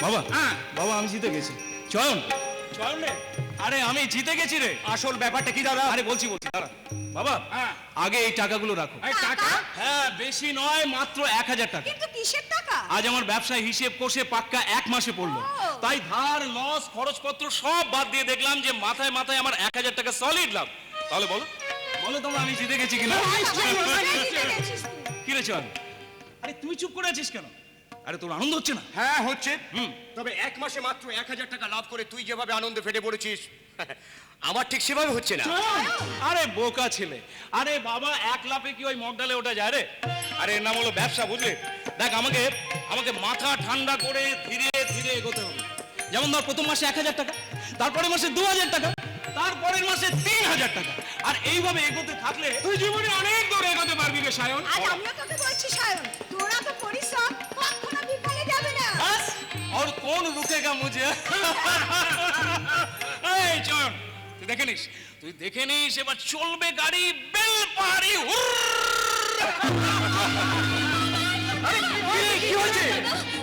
বাবা হ্যাঁ বাবা আমি জিতে গেছি। চয়ন চয়ন রে, আরে আমি জিতে গেছি রে। আসল ব্যাপারটা কি দাদা? আরে বলছি দাঁড়া বাবা, হ্যাঁ আগে এই টাকাগুলো রাখো। এই টাকা? হ্যাঁ বেশি নয়, মাত্র 1000 টাকা। কিন্তু কিসের টাকা? আজ আমার ব্যবসায় হিসেব কষে পাক্কা 1 মাসে পড়লো। ও। তাই ধার লস খরচপত্র সব বাদ দিয়ে দেখলাম যে মাথায় মাথায় আমার 1000 টাকা সলিড লাভ। তাহলে বলো বলো তোমরা আমি জিতে গেছি কিনা? জিতে গেছিস তুই। কি রে চল, আরে তুই চুপ করে আছিস কেন? আরে তোর আনন্দ হচ্ছে না? হ্যাঁ হচ্ছে। হুম। তবে এক মাসে মাত্র 1000 টাকা লাভ করে তুই যেভাবে আনন্দে ফেটে পড়েছিস আমার ঠিক সেভাবে হচ্ছে না। আরে বোকা ছেলে, আরে বাবা 1 লাফে কি ওই মগডালে ওঠা যায় রে? আরে এর নাম হলো ব্যবসা, বুঝলে? দেখ আমাকে আমাকে মাথা ঠান্ডা করে ধীরে ধীরে এগোতে হবে। যেমন ধর প্রথম মাসে 1000 টাকা, তারপরের মাসে 2000 টাকা, তারপরের মাসে 3000 টাকা, আর এইভাবে এগোতে থাকলে তুই জীবনে অনেক দূর এগোতে পারবি রে সায়ন। আর আমিও তোকে বলছি সায়ন, তোরা তো পরিশ্রম কখনো বিফলে যাবে না। बस और कौन रुकेगा मुझे? এই চয়ন, তুই দেখে নিস এবার চলবে গাড়ি বেল পাহাড়ি। কি হয়েছে?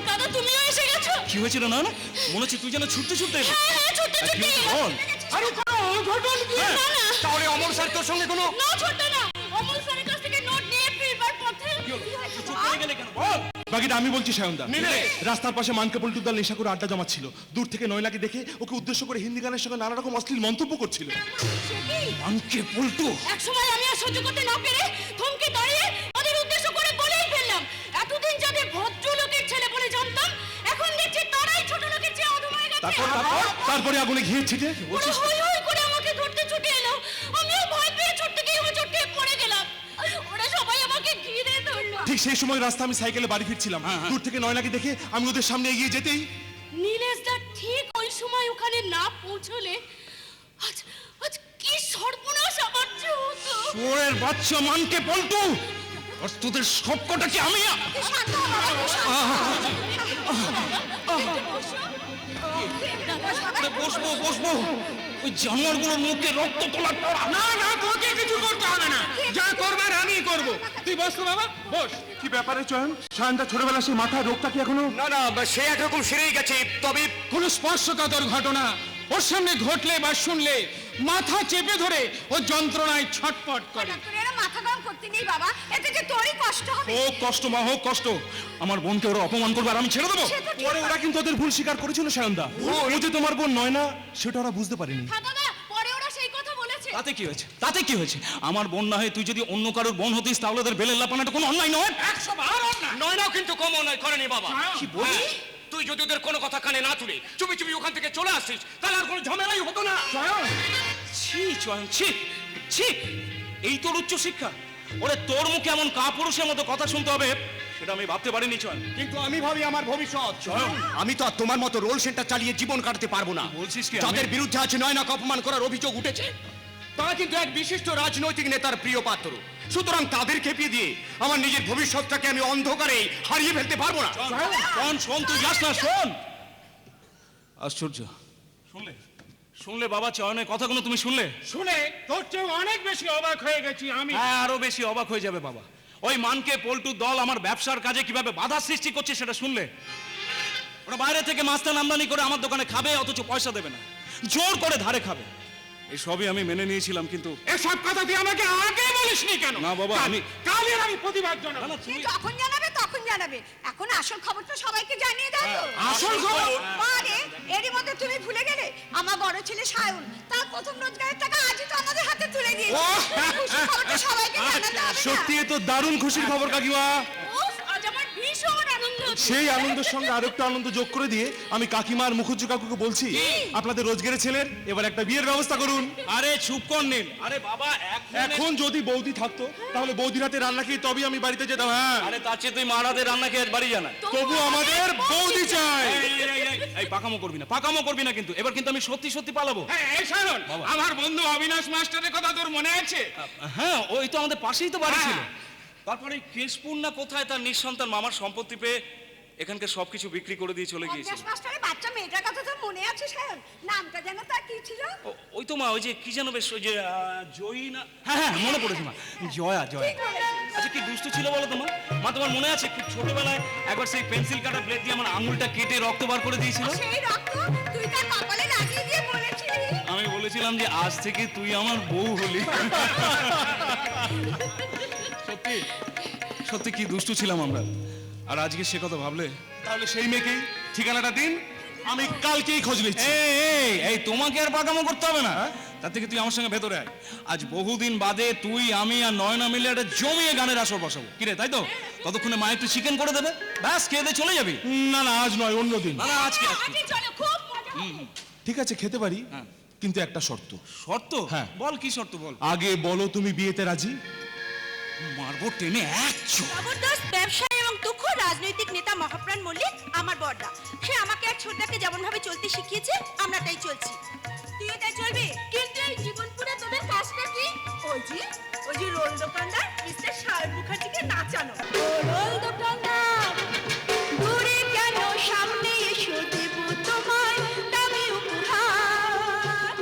দাদা তুমিও এসে গেছো? কি হয়েছিল? না না মনে হচ্ছে তুই যেন ছুটতে ছুটতে এলি। হ্যাঁ হ্যাঁ ছুটতে আর কি ছুটতে হয়েছে বল? আরে কোনো অঘটন কি? হ্যাঁ। না না তাহলে অমর স্যার তোর সঙ্গে কোনো না ছুটতে না, অমল স্যারের কাছ থেকে নোট নিয়ে ফিরবার পথে তুই চুপ করে গেলে কেন বল? বাকিটা আমি বলছি সায়নদা। নিলে। রাস্তার পাশে মানকে পল্টুর দল নেশা করে আড্ডা জমাচ্ছিল। দূর থেকে নয়নাকে দেখে ওকে উদ্দেশ্য করে হিন্দি গানের সঙ্গে নানা রকম অশ্লীল মন্তব্য করছিল। আনকে পল্টু এক সময় আমি আর সহ্য করতে না পেরে থমকে দাঁড়িয়ে ওদের উদ্দেশ্য করে বলেই ফেললাম, এতদিন যাদের ভদ্রলোকের ছেলে বলে জানতাম, এখন দেখছি তারাই ছোট লোকের চেয়ে অধম হয়ে গেছে। তারপরে আগুনে ঘি ছিটে ওরা হই হই করে আমাকে ধরতে ছুটে এলো, আমিও ভয় পেয়ে ছুটতে গিয়ে হোঁচট খেয়ে পড়ে গেলাম। ওরা সবাই আমাকে ঘিরে ধরলো। ঠিক সেই সময় রাস্তা আমি সাইকেলে বাড়ি ফিরছিলাম। দূর থেকে নয়নাকে দেখে আমি ওদের সামনে এগিয়ে যেতেই নীলেশ দা ঠিক ওই সময় ওখানে না পৌঁছলে আজ আজ কি সর্বনাশ আমার যে হতো। ওরের বাচ্চা মানকে পল্টু, আর তোদের সবকটাকে আমি তুই শান্ত হ বাবা, তুই শান্ত হ। বসবো বসবো ওই জানোয়ারগুলোর মুখে রক্ত তোলার পর না না তোকে কিছু করতে হবে না, যা করবার আমি করব। তুই বস তো বাবা, বস। কি ব্যাপারে চয়ন? সায়নদা ছোটবেলা সেই মাথায় রোগটা কি এখনো? না না সে একরকম সেরেই গেছে, তবে কোন স্পর্শকাতর ঘটনা ওর সামনে ঘটলে বা শুনলে মাথা চেপে ধরে ও যন্ত্রণায় ছটপট করে। হঠাৎ করে এরা মাথা গরম করতে নেই বাবা, এতে যে তোরই কষ্ট হবে। হোক কষ্ট মা, হোক কষ্ট, আমার বোনকে ওরা অপমান করবে আর আমি ছেড়ে দেবো? সে তো ঠিক পরে ওরা কিন্তু ওদের ভুল স্বীকার করেছিল সায়নদা। ও যে তোমার বোন নয়না সেটা ওরা বুঝতে পারেনি। হ্যাঁ দাদা, পরে ওরা সেই কথা বলেছে। তাতে কি হয়েছে? তাতে কি হয়েছে? আমার বোন না হয় তুই যদি অন্য কারোর বোন হতিস তাহলে ওদের বেলের লাপানাটা কোনো অন্যায় নয়। 112 না নয়নাও কিন্তু কম নয় করেনি বাবা। কি বলিস? তুই যদি ওদের কোনো কথা কানে না তুলে চুপি চুপি ওখান থেকে চলে আসছিস তাহলে আর কোনো ঝামেলাই হতো না। ছি চয়ন, ছি ছি, এই তোর উচ্চ শিক্ষা? ওরে তোর মুখে এমন কাপুরুষের মতো কথা শুনতে হবে সেটা আমি ভাবতে পারিনি চয়ন। কিন্তু আমি ভাবি আমার ভবিষ্যৎ। আমি তো আর তোমার মতো রোল সেন্টার চালিয়ে জীবন কাটাতে পারবো না। বলছিস কি? যাদের বিরুদ্ধে আছে নয়নাকে অপমান করার অভিযোগ উঠেছে তারা কিন্তু এক বিশিষ্ট রাজনৈতিক নেতার প্রিয় পাত্র। সুতরাং তাদের খেপিয়ে দিয়ে আমার নিজের ভবিষ্যৎটাকে আমি অন্ধকারে হারিয়ে ফেলতে পারবো না। শোন শোন, তুই যাস না, শোন। আশ্চর্য, শুনলে শুনলে বাবা চয়নের কথাগুলো তুমি শুনলে? শুনে তোর চেয়ে অনেক বেশি অবাক হয়ে গেছি আমি। হ্যাঁ আরো বেশি অবাক হয়ে যাবে বাবা। ওই মানকে পল্টুর দল আমার ব্যবসার কাজে কিভাবে বাধা সৃষ্টি করছে সেটা শুনলে। ওরা বাইরে থেকে মাস্তান আমদানি করে আমার দোকানে খাবে, অথচ পয়সা দেবে না, জোর করে ধারে খাবে। এই সবই আমি মেনে নিয়েছিলাম, কিন্তু এসব কথা তুই আমাকে আগে বলিসনি কেন? না বাবা, কালের আমি প্রতিবাদ জানাবো। সে যখন জানাবে তখন জানাবে, এখন আসল খবর তো সবাইকে জানিয়ে দাও তো। আসল খবর? আরে এরই মধ্যে তুমি ভুলে গেলে আমার বড় ছেলে সায়ন তার প্রথম রোজগারের টাকা আজই তো আমাদের হাতে তুলে দিয়েছে। খুশির খবরটা সবাইকে জানাতে হবে না? সত্যি এ তো দারুণ খুশির খবর কাকিমা। উফ, আজ আমার ভীষণ আনন্দ হচ্ছে। সেই আনন্দের সঙ্গে আরেকটা আনন্দ যোগ করে দিয়ে আমি কাকিমা আর মুখুজ্জু কাকুকে বলছি, আপনাদের রোজগারের ছেলের এবার একটা বিয়ের ব্যবস্থা করুন। আরে চুপ কর নীল। আরে বাবা এখন যদি বৌদি থাকতো তাহলে বৌদির হাতে রান্না খেয়ে তবেই আমি বাড়িতে যেতাম। হ্যাঁ, আরে তার চেয়ে তুই মারাদের রান্না খেয়ে আজ বাড়ি জানা। তবু আমাদের বৌদি চাই। এই পাকামো করবি না, পাকামো করবি না, কিন্তু এবার কিন্তু আমি সত্যি সত্যি পালাবো। হ্যাঁ এই শায়ন, আমার বন্ধু অবিনাশ মাস্টারের কথা তোর মনে আছে? হ্যাঁ ওই তো আমাদের পাশেই তো বাড়ি ছিল। হ্যাঁ। তারপরে কেশপুর না কোথায় তার নিঃসন্তান মামার সম্পত্তি পেয়ে এখানকার সবকিছু বিক্রি করে দিয়ে চলে গিয়েছিল। অভ্যাস মাস্টারের বাচ্চা মেয়েটার কথা তো মনে আছে সায়ন? নামটা যেন তার কি ছিল? ওই তো মা, ওই যে কি যেন বেশ, ওই যে জয়ী না, হ্যাঁ হ্যাঁ মনে পড়েছে মা, জয়া জয়া। ঠিক বলেছিস। আচ্ছা কি দুষ্টু ছিল বলো তোমার মা? তোমার মনে আছে খুব ছোটবেলায় একবার সেই পেন্সিল কাটা ব্লেড দিয়ে আমার আঙুলটা কেটে রক্ত বার করে দিয়েছিল? সেই রক্ত তুই তার কপালে লাগিয়ে দিয়ে বলেছিলি আমি বলেছিলাম যে আজ থেকে তুই আমার বউ হলি। সত্যি সত্যি কি দুষ্টু ছিলাম আমরা। আর আজকে সে কথা ভাবলে, তাহলে সেই মেয়েকেই ঠিকানাটা দিন, আমি কালকেই খোঁজ নিচ্ছি। এই তোমাকে আর পাকামো করতে হবে না। তার থেকে তুই আমার সঙ্গে ভেতরে আয়। আজ বহুদিন বাদে তুই আমি আর নয়না মিলে একটা জমিয়ে গানের আসর বসাবো, কিরে তাই তো? ততক্ষণে মা একটু চিকেন করে দেবে, ব্যাস খেয়ে দিয়ে চলে যাবি। না না, আজ নয়, অন্য দিন। না না, আজকে আজকে চলো, খুব মজা হবে। ঠিক আছে, খেতে পারি, হ্যাঁ। কিন্তু একটা শর্ত। শর্ত? হ্যাঁ। বল কি শর্ত বল। আগে বলো তুমি বিয়েতে রাজি? মারবো টেনে এক চোখ। জবরদস্ত ব্যবসায়ী এবং দুঃখ রাজনৈতিক নেতা মহাপ্রাণ মল্লিক আমার বড়দা। সে আমাকে আর ছোটদাকে যেমন ভাবে চলতে শিখিয়েছে আমরা তাই চলছি। তুইও তাই চলবি? কিন্তু এই জীবনপুরে তোদের কাজটা কি? ওই যে রোল দোকানদার মিস্টার শায়ন মুখার্জিকে নাচানো। রোল দোকানদার, দূরে কেন সামনে এসো দেব তোমায় দামি উপহার।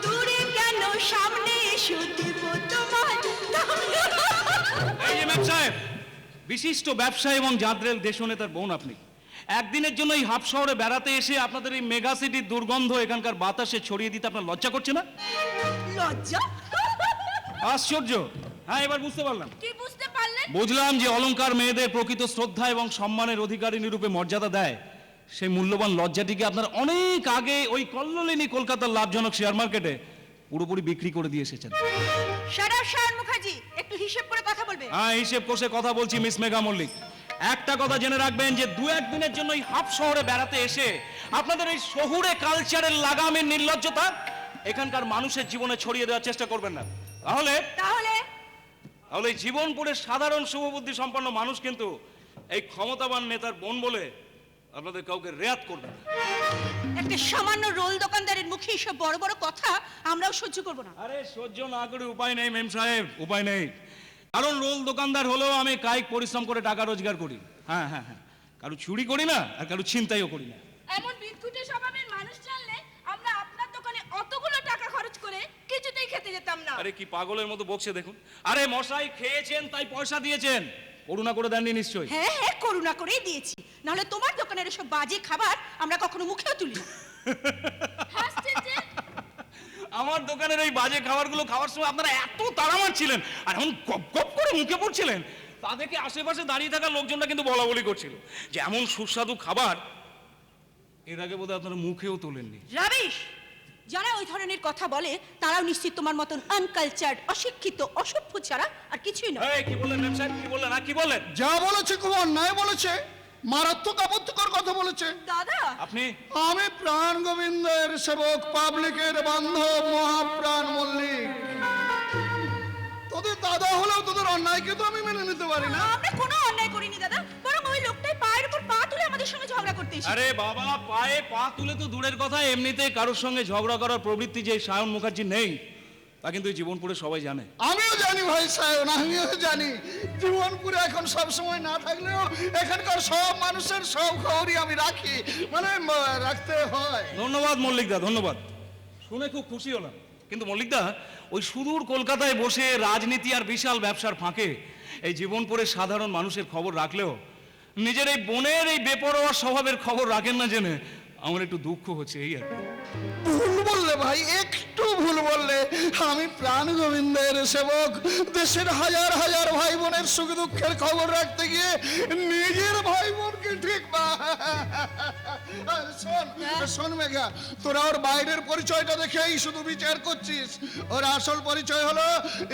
দূরে কেন সামনে এসো দেব তোমায় দামি এই যে ম্যাম সাহেব, বিশিষ্ট ব্যবসায়ী এবং জাদ্রেল দেশনেতার বোন আপনি। একদিনের জন্য এই হাফ শহরে বেড়াতে এসে আপনাদের এই মেগা সিটির দুর্গন্ধ এখানকার বাতাসে ছড়িয়ে দিতে আপনার লজ্জা করছে না? লজ্জা। আশ্চর্য। হ্যাঁ, এবার বুঝতে পারলাম। কি বুঝতে পারলেন? বুঝলাম যে অলংকার মেয়েদের প্রকৃত শ্রদ্ধা এবং সম্মানের অধিকারিণী রূপে মর্যাদা দেয়। সেই মূল্যবান লজ্জাটিকে আপনার অনেক আগে ওই কল্লোলিনী কলকাতার লাভজনক শেয়ার মার্কেটে পুরোপুরি বিক্রি করে দিয়ে এসেছেন। শাট আপ শায়ন মুখার্জি, একটু হিসেব করে কথা বলবে। হ্যাঁ, হিসেব কষে কথা বলছি মিস মেঘা মল্লিক। একটা কথা জেনে রাখবেন যে দু এক দিনের জন্য এই হাফ শহরে বেড়াতে এসে আপনাদের এই শহুরে কালচারের লাগামের নির্লজ্জতা এখানকার মানুষের জীবনে ছড়িয়ে দেওয়ার চেষ্টা করবেন না। তাহলে তাহলে এই জীবনপুরের সাধারণ শুভবুদ্ধি সম্পন্ন মানুষ কিন্তু এই ক্ষমতাবান নেতার বোন বলে আপনাদের কাউকে রেয়াত করবে না। একটা সামান্য রোল দোকানদারের মুখে এসব বড় বড় কথা আমরাও সহ্য করব না। আরে সহ্য না করে উপায় নেই মেম সাহেব, উপায় নেই। কারণ রোল দোকানদার হলেও আমি কায়িক পরিশ্রম করে টাকা রোজগার করি। হ্যাঁ হ্যাঁ হ্যাঁ, কারো চুরি করি না আর কারো ছিনতাইও করি না। এমন বিদ্যুতের স্বভাবের মানুষ জানলে আমরা আপনার দোকানে অতগুলো টাকা খরচ করে কিছুতেই খেতে যেতাম না। আরে কি পাগলের মতো বকছে দেখুন। আরে মশাই খেয়েছেন তাই পয়সা দিয়েছেন, করুণা করে দেননি নিশ্চয়ই? হ্যাঁ হ্যাঁ, করুণা করেই দিয়েছি, নাহলে তোমার দোকানের এসব বাজে খাবার আমরা কখনো মুখেও তুলি না। হাসছেন যে? আমার দোকানের এই বাজে খাবারগুলো খাওয়ার সময় আপনারা এত তাড়া মারছিলেন আর এমন গপ গপ করে মুখে পড়ছিলেন, তাদেরকে আশেপাশে দাঁড়িয়ে থাকা লোকজনটা কিন্তু বলা বলি করছিল যে এমন সুস্বাদু খাবার এর আগে বোধহয় আপনারা মুখেও তোলেননি। রাবিশ! যারা ওই ধরনের কথা বলে তারাও নিশ্চিত তোমার মতন আনকালচার্ড, অশিক্ষিত, অসভ্য ছাড়া আর কিছুই নয়। এই কি বললেন ম্যাম সাহেব, কি বললেন? কি বললেন? যা বলেছে খুব অন্যায় বলেছে, মারাত্মক আপত্তিকর কথা বলেছে। দাদা, আপনি? আমি প্রাণ গোবিন্দের সেবক, পাবলিকের বান্ধব মহাপ্রাণ মল্লিক। তোদের দাদা হলেও তোদের অন্যায়কে তো আমি মেনে নিতে পারি না। আমরা কোনো অন্যায় করিনি দাদা, বরং ওই লোকটাই পায়ের উপর পা তুলে আমাদের সঙ্গে ঝগড়া করতে এসেছে। আরে বাবা, পায়ে পা তুলে তো দূরের কথা, এমনিতে কারোর সঙ্গে ঝগড়া করার প্রবৃত্তি যে শায়ন মুখার্জি নেই তা কিন্তু এই জীবনপুরে সবাই জানে। আমিও জানি ভাই সায়ন, আমিও জানি। জীবনপুরে এখন সব সময় না থাকলেও এখানকার সব মানুষের সব খবরই আমি রাখি, মানে রাখতে হয়। ধন্যবাদ মল্লিকদা, ধন্যবাদ। শুনে খুব খুশি হলাম। কিন্তু মল্লিকদা, ওই সুদূর কলকাতায় বসে রাজনীতি আর বিশাল ব্যবসার ফাঁকে এই জীবনপুরের সাধারণ মানুষের খবর রাখলেও নিজের এই বোনের এই বেপরোয়া স্বভাবের খবর রাখেন না জেনে আমার একটু দুঃখ হচ্ছে, এই আর কি। ভুল বললে ভাই, একটু ভুল বললে। আমি প্রাণ গোবিন্দের সেবক, দেশের হাজার হাজার ভাই বোনের সুখ দুঃখের খবর রাখতে গিয়ে নিজের ভাই বোনকে ঠিক শোন শোন মেঘা, তোরা ওর বাইরের পরিচয়টা দেখেই শুধু বিচার করছিস। ওর আসল পরিচয় হলো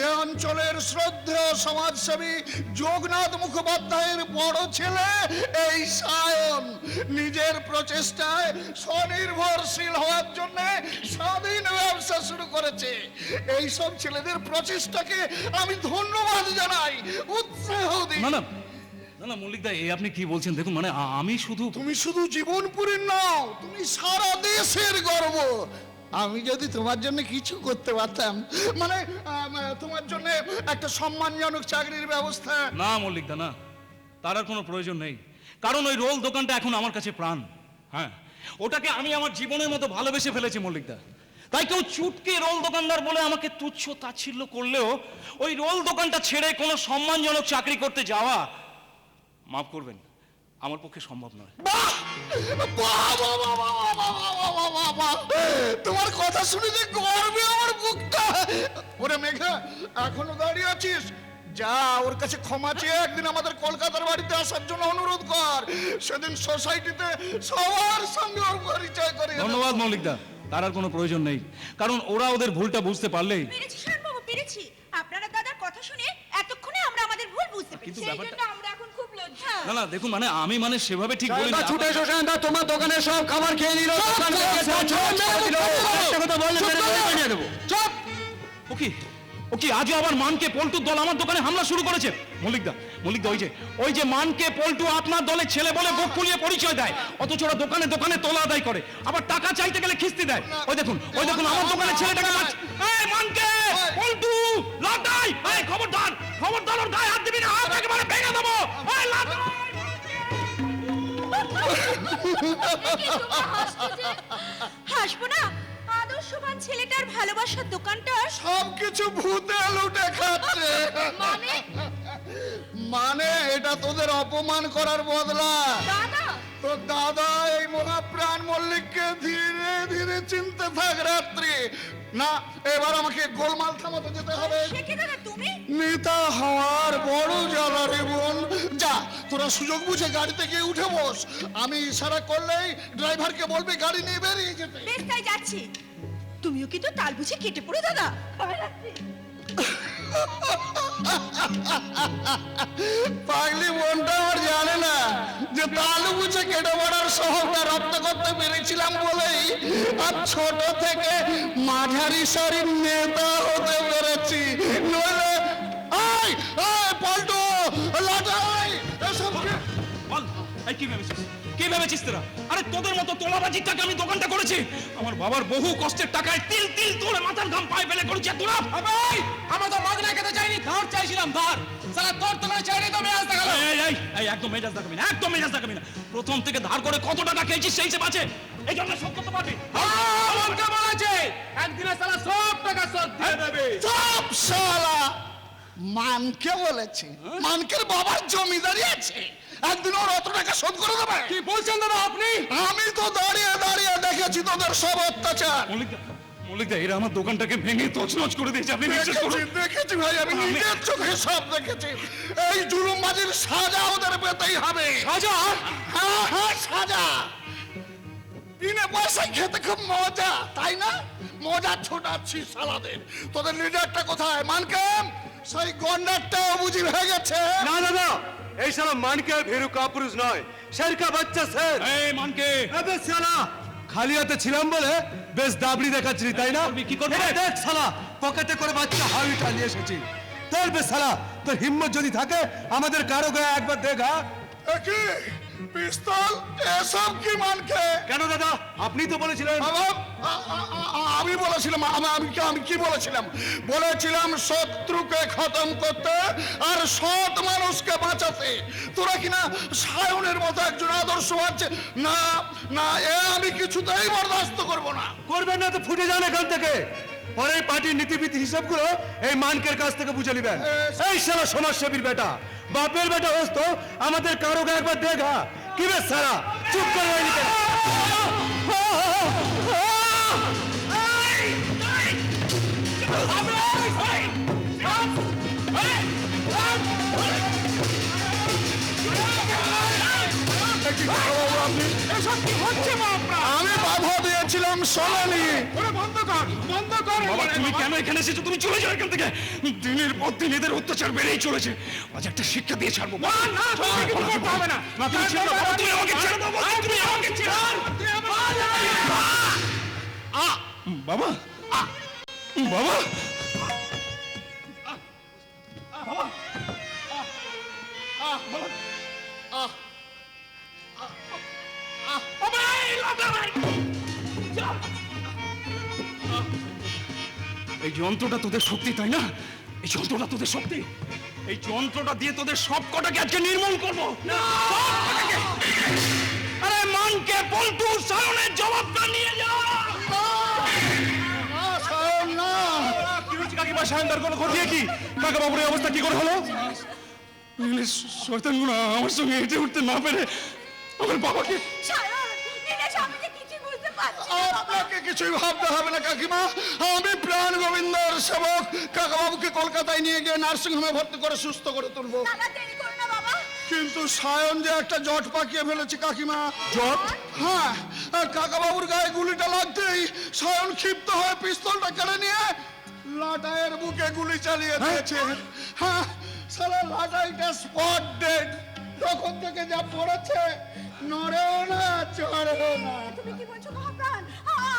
এ অঞ্চলের শ্রদ্ধেয় সমাজসেবী যোগনাথ মুখোপাধ্যায়ের বড় ছেলে এই সায়ন। নিজের প্রচেষ্টায় স্বনির্ভরশীল হওয়ার জন্য স্বাধীন ব্যবসা শুরু করেছে। এই সব ছেলেদের প্রচেষ্টাকে আমি ধন্যবাদ জানাই, উৎসাহ দিই। না না না না মল্লিকদা, এই আপনি কি বলছেন? দেখুন, মানে আমি শুধু তুমি শুধু জীবনপুরের নাও, তুমি সারা দেশের গর্ব। আমি যদি তোমার জন্য কিছু করতে পারতাম, মানে তোমার জন্য একটা সম্মানজনক চাকরির ব্যবস্থা। না মল্লিকদা, না, তার আর কোনো প্রয়োজন নেই। কারণ ওই রোল দোকানটা এখন আমার কাছে প্রাণ। হ্যাঁ, ওটাকে আমি আমার জীবনের মতো ভালোবেসে ফেলেছি মল্লিকদা। তাই কেউ চুটকে রোল দোকানদার বলে আমাকে তুচ্ছ তাচ্ছিল্য করলেও ওই রোল দোকানটা ছেড়ে কোনো সম্মানজনক চাকরি করতে যাওয়া, মাফ করবেন, আমার পক্ষে সম্ভব নয়। বাহ! বাহ, বাহ, বাহ, বাহ, বাহ, বাহ, বাহ, বাহ, বাহ। তোমার কথা শুনে যে গর্বে আমার বুকটা। ওরে মেঘা, এখনো দাঁড়িয়ে আছিস? যা ওর কাছে ক্ষমা চেয়ে একদিন আমাদের কলকাতার বাড়িতে আসার জন্য অনুরোধ কর। সেদিন সোসাইটিতে সবার সঙ্গে ওর পরিচয় করে ধন্যবাদ মল্লিকদা, তার আর কোনো প্রয়োজন নেই, কারণ ওরা ওদের ভুলটা বুঝতে পারলেই। পেরেছি শান্তবাবু, পেরেছি। আপনারা দাদার কথা শুনে এতক্ষণে আমরা আমাদের ভুল বুঝতে পেরেছি। কিন্তু সেই ব্যাপারটা- জন্য আমরা এখন খুব লজ্জা। না না দেখুন, মানে আমি মানে সেভাবে ঠিক বলি সায়নদা, ছুটে এসো সায়নদা, তোমার দোকানে সব খাবার খেয়ে নিল, দোকান ভেঙে দিল, ঝড় ছেড়ে দিল। একটা কথা বললে মেরে দড়ি বানিয়ে দেবো। চুপ! ও কি আজও আবার মানকে পল্টুর দল আমার দোকানে হামলা শুরু করেছে? মল্লিকদা, ওই যে মানকে পল্টু আপনার দলের ছেলে বলে বুক ফুলিয়ে পরিচয় দেয়, অথচ ওরা দোকানে দোকানে তোলা আদায় করে, আবার টাকা চাইতে গেলে খিস্তি দেয়। ওই দেখুন আমার দোকানের ছেলেটাকে এই মানকে পল্টু লাটাই, এই খবরদার ওর গায়ে হাত দিবি না, হাত একেবারে ভেঙে দেবো। এই লাটাই! হাসবো না? আদর্শবান ছেলেটার ভালোবাসার দোকানটা সবকিছু ভূতে লুটে খাচ্ছে। মানে এটা তোদের অপমান করার বদলা। দাদা। তো দাদা এই মহাপ্রাণ মল্লিককে ধীরে ধীরে চিনতে থাক রাত্রি। না, এবার আমাকে গোলমাল থামাতে যেতে হবে। সে কি দাদা তুমি? নেতা হওয়ার বড় জ্বালা রে বোন। যা, তোরা সুযোগ বুঝে গাড়িতে গিয়ে উঠে বস। আমি ইশারা করলেই ড্রাইভারকে বলবি গাড়ি নিয়ে বেরিয়ে যেতে। বেশ, তাই যাচ্ছি। তুমিও কিন্তু তাল বুঝে কেটে পড়ো দাদা। পাগলি বোনটা আমার জানে না যে তালু বুঝে কেটে পড়ার শহরটা রপ্ত করতে পেরেছিলাম বলেই আর ছোট থেকে মাঝারি শরীর নেতা হতে পেরেছি। নইলে এই পল্টু লাটাই এসব কি- বল, এই কি ভেবেছিস তোরা? আরে তোদের মতো তোলাবাজির টাকা আমি দোকানটা করেছি, আমার বাবার বহু কষ্টের টাকায় তিল তিল তোলে মাথার ঘাম পায়ে ফেলে করেছি। তোরা আমরা তো মাগনা খেতে চাইনি, ধার চাইছিলাম, ধার। সালা তোর দোকানে চাইনি তো মেয়াজ দেখালো। এই একদম মেজাজ দেখাবি না, একদম মেজাজ দেখাবি না। প্রথম থেকে ধার করে কত টাকা খেয়েছিস সেই হিসেব আছে, এই জন্য শোধ করতে পারবি। আমার কেমন আছে? একদিনে সালা সব টাকা শোধ দিয়ে দেবে। সব শালা মানকে বলেছে, মানকের বাবার জমিদারি আছে, একদিন ওর অত টাকা শোধ করে দেবে। কি বলছেন দাদা আপনি? আমি তো দাঁড়িয়ে দাঁড়িয়ে দেখেছি তোদের সব অত্যাচার। মল্লিকদা এরা আমার দোকানটাকে ভেঙে তছনছ করে দিয়েছে, আপনি বিশ্বাস করুন। দেখেছি ভাই, আমি নিজের চোখে সব দেখেছি। এই জুলুমবাজির সাজা ওদের পেতেই হবে। সাজা? হ্যাঁ হ্যাঁ, সাজা। বিনা পয়সায় খেতে খুব মজা, তাই না? মজা ছোটাচ্ছি সালাদের। তোদের লিডারটা কোথায়? মানকাম সেই গন্ডারটাও বুঝি হয়ে গেছে। না দাদা, এই সালা মানকে ভেরু কাপুরুষ নয়, শের কা বাচ্চা স্যার। এই মানকে আবে শালা, খালি হাতে ছিলাম বলে বেশ দাবড়ি দেখাচ্ছিলি তাই না? কি করবি? এটা দেখ শালা, পকেটে করে বাচ্চা হাউইটা নিয়ে এসেছি। তোর বে শালা, তোর হিম্মত যদি থাকে আমাদের কারো গায়ে একবার দেখা। কি পিস্তল এসব কি মানকে? কেন দাদা, আপনি তো বলেছিলেন। আমি বলেছিলাম, আমি কি বলেছিলাম? বলেছিলাম শত্রুকে খতম করতে আর সৎ মানুষকে বাঁচাতে। তোরা কিনা সায়নের মতো একজন আদর্শ আছে না। না, এ আমি কিছুতেই বরদাস্ত করব না। করবেন না তো ফুটে যান এখান থেকে। পরে পার্টির নীতিবিধি হিসাবগুলো এই মানকের কাছ থেকে বুঝে নেবেন। এই শালা সমাজসেবীর বেটা, বাপের বেটা হোস তো আমাদের কারো গায়ে একবার দেখা। কি বে সারা, চুপ করে রইলি কেন? আমি বাধা দিয়েছিলাম শোনেনি। বাবা তুমি কেন এখানে এসেছো? তুমি চলে যাও এখান থেকে। দিনের পর দিন এদের অত্যাচার বেড়েই চলেছে, আজ একটা শিক্ষা দিয়ে ছাড়বো। না তুমি কিছু করতে হবে না। না তুমি ছেড়ে দাও, তুমি আমাকে ছেড়ে দাও, তুমি আমাকে ছেড়ে দাও। বাবা বাবা এই যন্ত্রটা তোদের শক্তি, তাই না? এই যন্ত্রটা তোদের শক্তি, এই যন্ত্রটা দিয়ে তোদের সব কটাকে আজকে নির্মূল করবো। আরে মানকে পল্টু সায়নের জবাবটা নিয়ে যাও। সায়নদার কোনো ক্ষতি কি? কাকা বাবুর এই অবস্থা কি করে হলো? শয়তানগুলো আমার সঙ্গে হেঁটে উঠতে না পেরে আমার বাবাকে সায়ন, নীলেশ, আমি যে কিছুই বুঝতে পারছি না বাবা। আপনাকে কিছুই ভাবতে হবে না কাকিমা, আমি প্রাণ গোবিন্দর সেবক কাকাবাবুকে কলকাতায় নিয়ে গিয়ে নার্সিং হোমে ভর্তি করে সুস্থ করে তুলবো। দাদা, দেরি করো না বাবা। কিন্তু সায়ন যে একটা জট পাকিয়ে ফেলেছে কাকিমা। জট? হ্যাঁ, আর কাকাবাবুর গায়ে গুলিটা লাগতেই সায়ন ক্ষিপ্ত হয়ে পিস্তলটা কেড়ে নিয়ে লাটাইয়ের বুকে গুলি চালিয়ে দিয়েছে। হ্যাঁ, সালা লাটাইটা স্পট ডেড। তখন থেকে যা পড়েছে, নড়েও না চড়েও না। তুমি কি বলছো মহাপ্রাণ?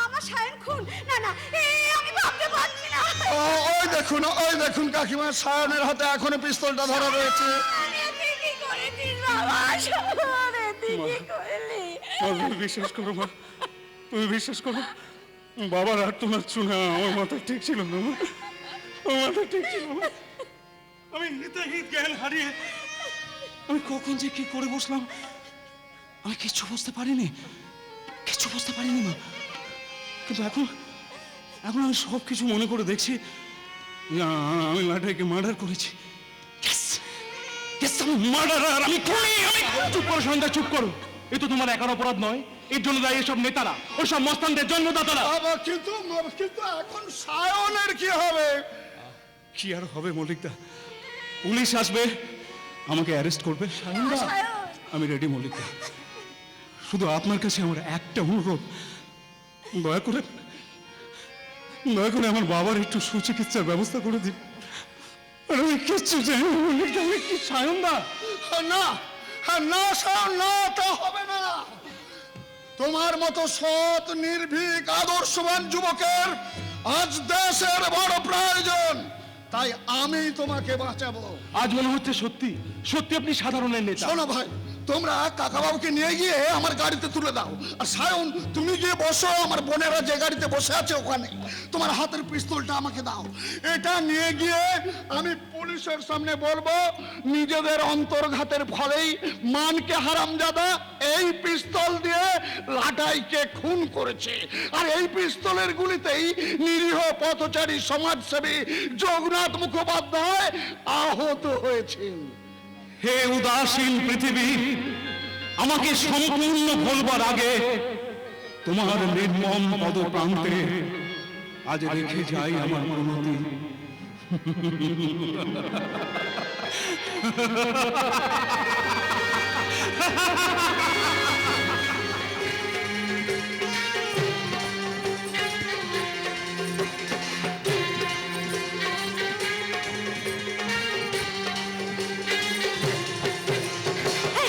আমার সায়ন খুন? না না, আমি ভাবতে পারছি না। ওই দেখুন কাকিমা, সায়নের হাতে এখনো পিস্তলটা ধরা রয়েছে। আরে তুই কি করেছিস বাবা? আরে তুই কি করলি? তুমি বিশ্বাস করো মা, তুমি বিশ্বাস করো, বাবার আর তোমার শুনে আমার মাথা ঠিক ছিল না মা। আমার মাথা ঠিক ছিল না। আমি হিতাহিত জ্ঞান হারিয়ে আমি কখন যে কি করে বসলাম আমি কিচ্ছু বুঝতে পারিনি, কিচ্ছু বুঝতে পারিনি মা। কিন্তু এখন এখন আমি সব কিছু মনে করে দেখছি যে আমি লাটাইকে মার্ডার করেছি। Yes! Yes, আমি মার্ডারার, আমি খুনি, আমি চুপ করো সন্ধ্যা, চুপ করো। এ তো তোমার একার অপরাধ নয়, এর জন্য দায়ী এসব নেতারা, ওইসব মস্তানদের জন্মদাতারা। কিন্তু এখন সায়নের কি হবে? কি আর হবে মল্লিকদা, পুলিশ আসবে আমাকে অ্যারেস্ট করবে। সায়ন, আমি রেডি মল্লিকদা, শুধু আপনার কাছে আমার একটা অনুরোধ, দয়া করে আমার বাবার একটু সুচিকিৎসার ব্যবস্থা করে দিন। আর আমি কিচ্ছু চাই না মল্লিকদা, আমি কি সায়নদা। না, না সায়ন, না, তা হবে না। তোমার মতো সৎ, নির্ভীক, আদর্শবান যুবকের আজ দেশের বড় প্রয়োজন, তাই আমি তোমাকে বাঁচাবো। আজ মনে হচ্ছে সত্যি সত্যি আপনি সাধারণের নেতা। শোনো ভাই, তোমরা কাকাবাবুকে নিয়ে গিয়ে আমার গাড়িতে তুলে দাও। আর সায়ন, তুমি গিয়ে বসো আমার বোনেরা যে গাড়িতে বসে আছে ওখানে। তোমার হাতের পিস্তলটা আমাকে দাও। এটা নিয়ে গিয়ে আমি পুলিশের সামনে বলবো নিজেদের অন্তর্ঘাতের ফলেই মানকে হারামজাদা এই পিস্তল দিয়ে লাটাইকে খুন করেছে। আর এই পিস্তলের গুলিতেই নিরীহ পথচারী সমাজসেবী যোগনাথ মুখোপাধ্যায় আহত হয়েছেন। হে উদাসীন পৃথিবী, আমাকে সম্পূর্ণ ভুলবার আগে তোমার নির্মম পদপ্রান্তে আজ রেখে যাই আমার প্রণতি।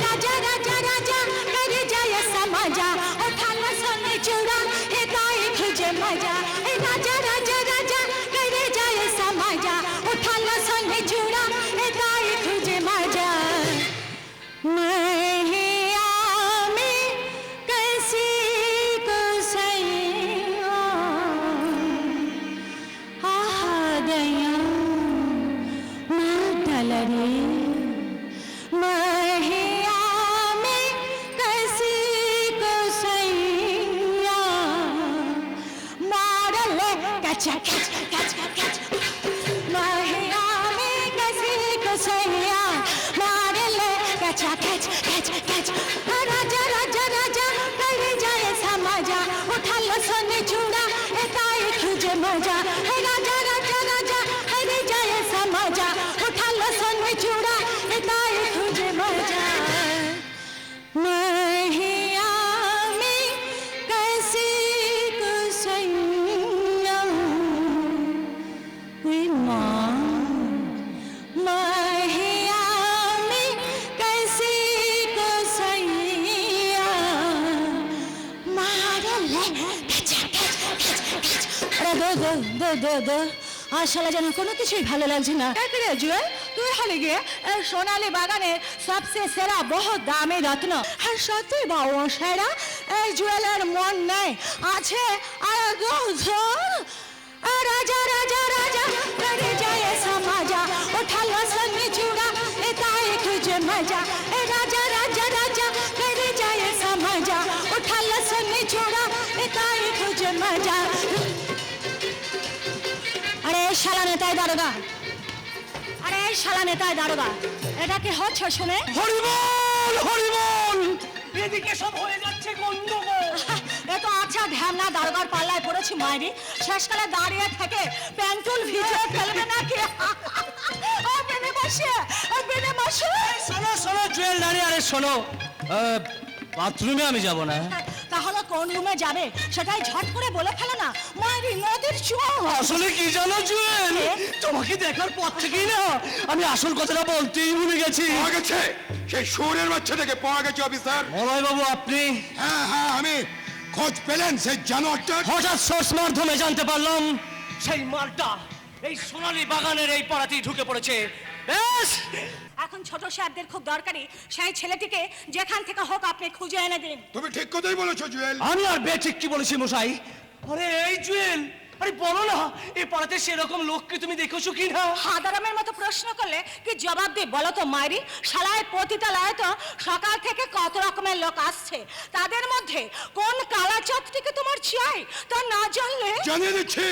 राजा राजा राजा कर जाय समाजा उठाला सोने चूड़ा हे गाय तुझे मजा हे राजा राजा राजा कर जाय समाजा उठाला सोने चूड़ा हे गाय तुझे मजा मैया में कैसी को सैया आहा गया मातल रे महिया में कैसी को सैया मारल कच कच कच कच महिया में कैसी को सैया मारल कच कच कच कच राजा राजा राजा कर जाए समाजा उठा लो सोने चूड़ा एकाई तुझे मजा हे राजा राजा राजा कर जाए समाजा उठा लो सोने चूड़ा एकाई तुझे मजा महिया में कैसी को सैया वे माँ महिया में कैसी को सैया मारले कच कच कच कच अरे दो আসলে যেন কোনো কিছুই ভালো লাগছে না। রে জুয়েল, তুই হলে গিয়ে সোনালী বাগানের সবচেয়ে সেরা বহু দামি রত্ন। আর সত্যি বাবু সেরা এই জুয়েলের মন নেই, আছে আর দুজন। রাজা রাজা রাজা করে যায় সমাজা উঠালো সঙ্গে চূড়া এটাই খুঁজে মজা রাজা রাজা রাজা করে যায় সমাজা উঠালো সঙ্গে চূড়া এটাই খুঁজে মজা। আরে শালা নেতাই দারোগা, আরে এই শালা নেতায় দারোগা, এটা কি হচ্ছে শুনে? হরিবল হরিবল, এদিকে সব হয়ে যাচ্ছে গন্ডগোল। এ তো আচ্ছা ঢ্যামনা দারোগার পাল্লায় পড়েছি মাইরি, শেষকালে দাঁড়িয়ে থেকে প্যান্টুল ভিজে ফেলবে নাকি? ও বেনে বসে, ও বেনে বসে। শোনো শোনো জুয়েল রানী, আরে শোনো, বাথরুমে আমি যাব না। তাহলে কোন রুমে যাবে সেটাই ঝট করে বলে ফেলো না, মাইরি নদীর চোখ। আসলে কি জানো জুয়েল, তোমাকে দেখার পর থেকেই না আমি আসল কথাটা বলতেই ভুলে গেছি। পাওয়া গেছে সেই সুরের বাচ্চাটাকে, পাওয়া গেছে অফিসার। মলয় বাবু আপনি? হ্যাঁ হ্যাঁ, আমি খোঁজ পেলেন সেই জানোয়ারটা? হঠাৎ সোর্স মাধ্যমে জানতে পারলাম সেই মালটা এই সোনালী বাগানের এই পাড়াতেই ঢুকে পড়েছে। বেশ, এখন ছোট সাহেবদের খুব দরকারি, সেই ছেলেটিকে যেখান থেকে হোক আপনি খুঁজে এনে দিন। তুমি ঠিক কথাই বলেছো জুয়েল। আমি আর বেঠিক কি বলেছি মশাই? আরে এই জুয়েল, আরে বলো না এই পাড়াতে সেরকম লোক কি তুমি দেখেছো কি না? হাদারামের মতো প্রশ্ন করলে কি জবাব দিই বলো তো মাইরি? শালায় পতিতালয়ে তো সকাল থেকে কত রকমের লোক আসছে, তাদের মধ্যে কোন কালাচাঁদটিকে তোমার চাই তা না জানলে? জানিয়ে দিচ্ছি,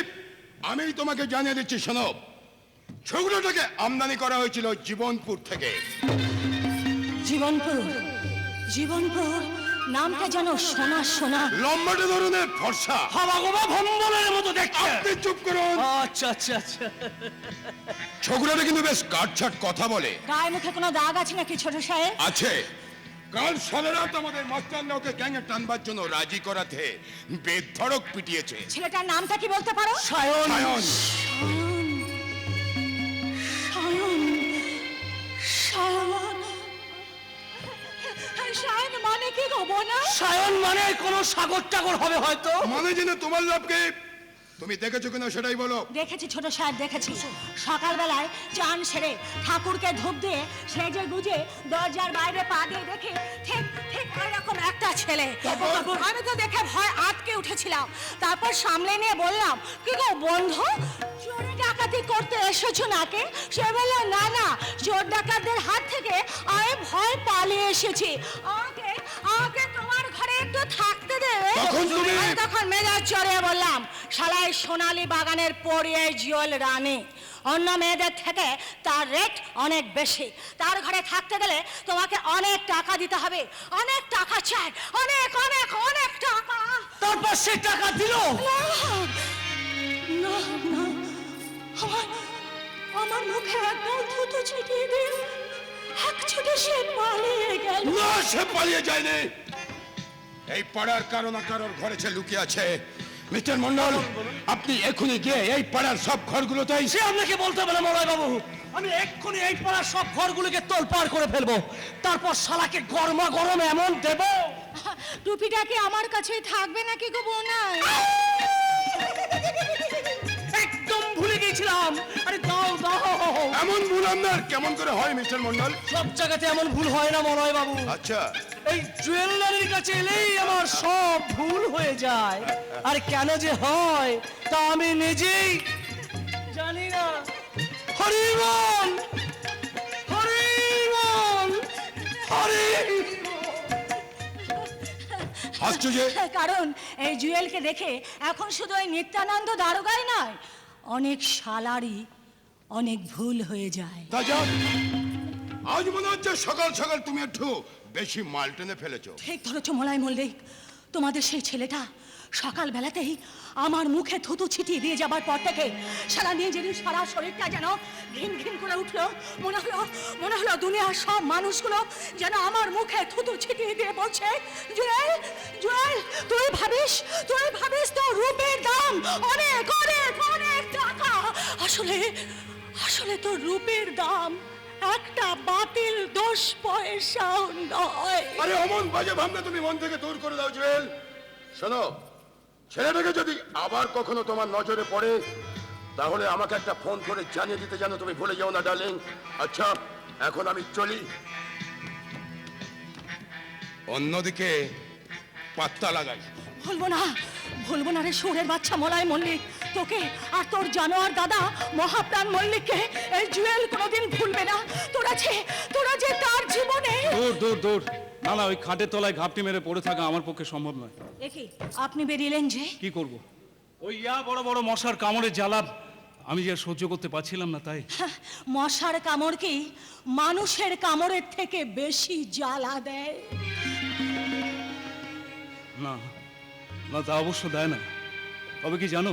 আমি তোমাকে জানিয়ে দিচ্ছি, শোনো। ছগুলোটাকে আমদানি করা হয়েছিল জীবনপুর থেকে। জীবনপুর, জীবনপুর নামটা যেন শোনা শোনা। লম্বাটে ধরনের ফর্সা, হাওয়া ভম্বলের মতো দেখতে। আপনি চুপ করুন। আচ্ছা আচ্ছা আচ্ছা, ছগুলোটা কিন্তু বেশ কাটছাট কথা বলে। গায়ে মুখে কোনো দাগ আছে নাকি ছোট সাহেব? আছে। কাল সারা রাত আমাদের মাস্টাররা ওকে গ্যাংয়ে টানবার জন্য রাজি করাতে বেধড়ক পিটিয়েছে। ছেলেটার নামটা কি বলতে পারো? সায়ন। সায়ন। সায়ন, সায়ন, সায়ন মানে কি গো বোনা? সায়ন মানে কোনো সাগর টাগর হবে হয়তো। মানে জেনে তোমার লাভকে তুমি দেখেছো কিনা সেটাই বলো। দেখেছি ছোট সাহেব, দেখেছি। সকালবেলায় চান সেরে ঠাকুরকে ধূপ দিয়ে সেজে গুজে দরজার বাইরে পা দিয়ে দেখে ঠিক ঠিক এরকম একটা ছেলে। আমি তো দেখে ভয় আটকে উঠেছিলাম, তারপর সামলে নিয়ে বললাম, কি গো বন্ধু, চোরে ডাকাতি করতে এসেছো নাকি? সে বলল, না না, চোর ডাকাতদের হাত থেকে আমি ভয় পালিয়ে এসেছি, আমাকে আমাকে তোমার ঘরে একটু থাকতে দেবে? তখন তুমি- আমি তখন মেজাজ চড়িয়ে বললাম, শালাই সোনালী বাগানের পড়িয়ে জুয়েল রানী, অন্য মেয়েদের থেকে তার রেট অনেক বেশি, তার ঘরে থাকতে গেলে তোমাকে অনেক টাকা দিতে হবে, অনেক টাকা চাই, অনেক অনেক অনেক টাকা। তারপর সে টাকা দিল? না না না, আমার মুখে একদম থুতু ছিটিয়ে দিন, এক ছুটে সে পালিয়ে গেল। না, সে পালিয়ে যায়নি। এই পাড়ার কারো না কারোর ঘরে সে লুকিয়ে আছে। মিস্টার মন্ডল, আপনি এখনই গিয়ে এই পাড়ার সব ঘরগুলোতেই। সে আপনাকে বলতে হবে না মলয় বাবু, আমি এক্ষুনি এই পাড়ার সব ঘরগুলোকে তোলপাড় করে ফেলবো, তারপর শালাকে গরমা গরম এমন দেব। টুপিটা কি আমার কাছেই থাকবে নাকি গো বোনা? একদম ভুলে গেছিলাম। আরে দাও দাও। এমন ভুল আপনার কেমন করে হয় মিস্টার মন্ডল? সব জায়গাতে এমন ভুল হয় না মলয় বাবু, আচ্ছা, এই জুয়েলারির কাছে এলেই আমার সব ভুল হয়ে যায়। আর কেন যে হয় তা আমি নিজেই জানি না। হরিবল হরিবল হরি। হাসছো যে? কারণ এই জুয়েলকে দেখে এখন শুধু ওই নিত্যানন্দ দারোগাই নয়, অনেক শালারই অনেক ভুল হয়ে যায়। তা যাক, আজ মনে হচ্ছে সকাল সকাল তুমি একটু বেশি মাল টেনে ফেলেছো। ঠিক ধরেছ মলয় মল্লিক, তোমাদের সেই ছেলেটা সকালবেলাতেই আমার মুখে থুতু ছিটিয়ে দিয়ে যাবার পর থেকে সারা নিজেরই সারা শরীরটা যেন ঘিন ঘিন করে উঠলো। মনে হলো দুনিয়ার সব মানুষগুলো যেন আমার মুখে থুতু ছিটিয়ে দিয়ে বলছে, জুয়েল জুয়েল, তুই ভাবিস তোর রূপের দাম অনেক অনেক অনেক টাকা। আসলে তোর রূপের দাম একটা বাতিল 10 পয়সাও নয়। আরে অমন বাজে ভাবনা তুমি মন থেকে দূর করে দাও জুয়েল। শোনো, ছেলেটাকে যদি আবার কখনো তোমার নজরে পড়ে তাহলে আমাকে একটা ফোন করে জানিয়ে দিতে, যেন তুমি ভুলে যাও না ডার্লিং। আচ্ছা, এখন আমি চলি। অন্যদিকে পাত্তা লাগাই। ভুলবো না রে সুরের বাচ্চা মলয় মল্লিক, তোকে আর তোর জানোয়ার দাদা মহাপ্রাণ মল্লিককে এই জুয়েল কোনোদিন ভুলবে না। তোরা যে তার জীবনে। দূর দূর দূর, না না, ওই খাটের তলায় ঘাপটি মেরে পড়ে থাকা আমার পক্ষে সম্ভব নয়। দেখি আপনি বেরিয়েলেন যে? কি করব? ওই বড় বড় মশার কামড়ে জ্বালা আমি যে আর সহ্য করতে পারছিলাম না তাই। মশার কামড় কি মানুষের কামড়ের থেকে বেশি জ্বালা দেয়? না না, তা অবশ্য দেয় না। তবে কি জানো,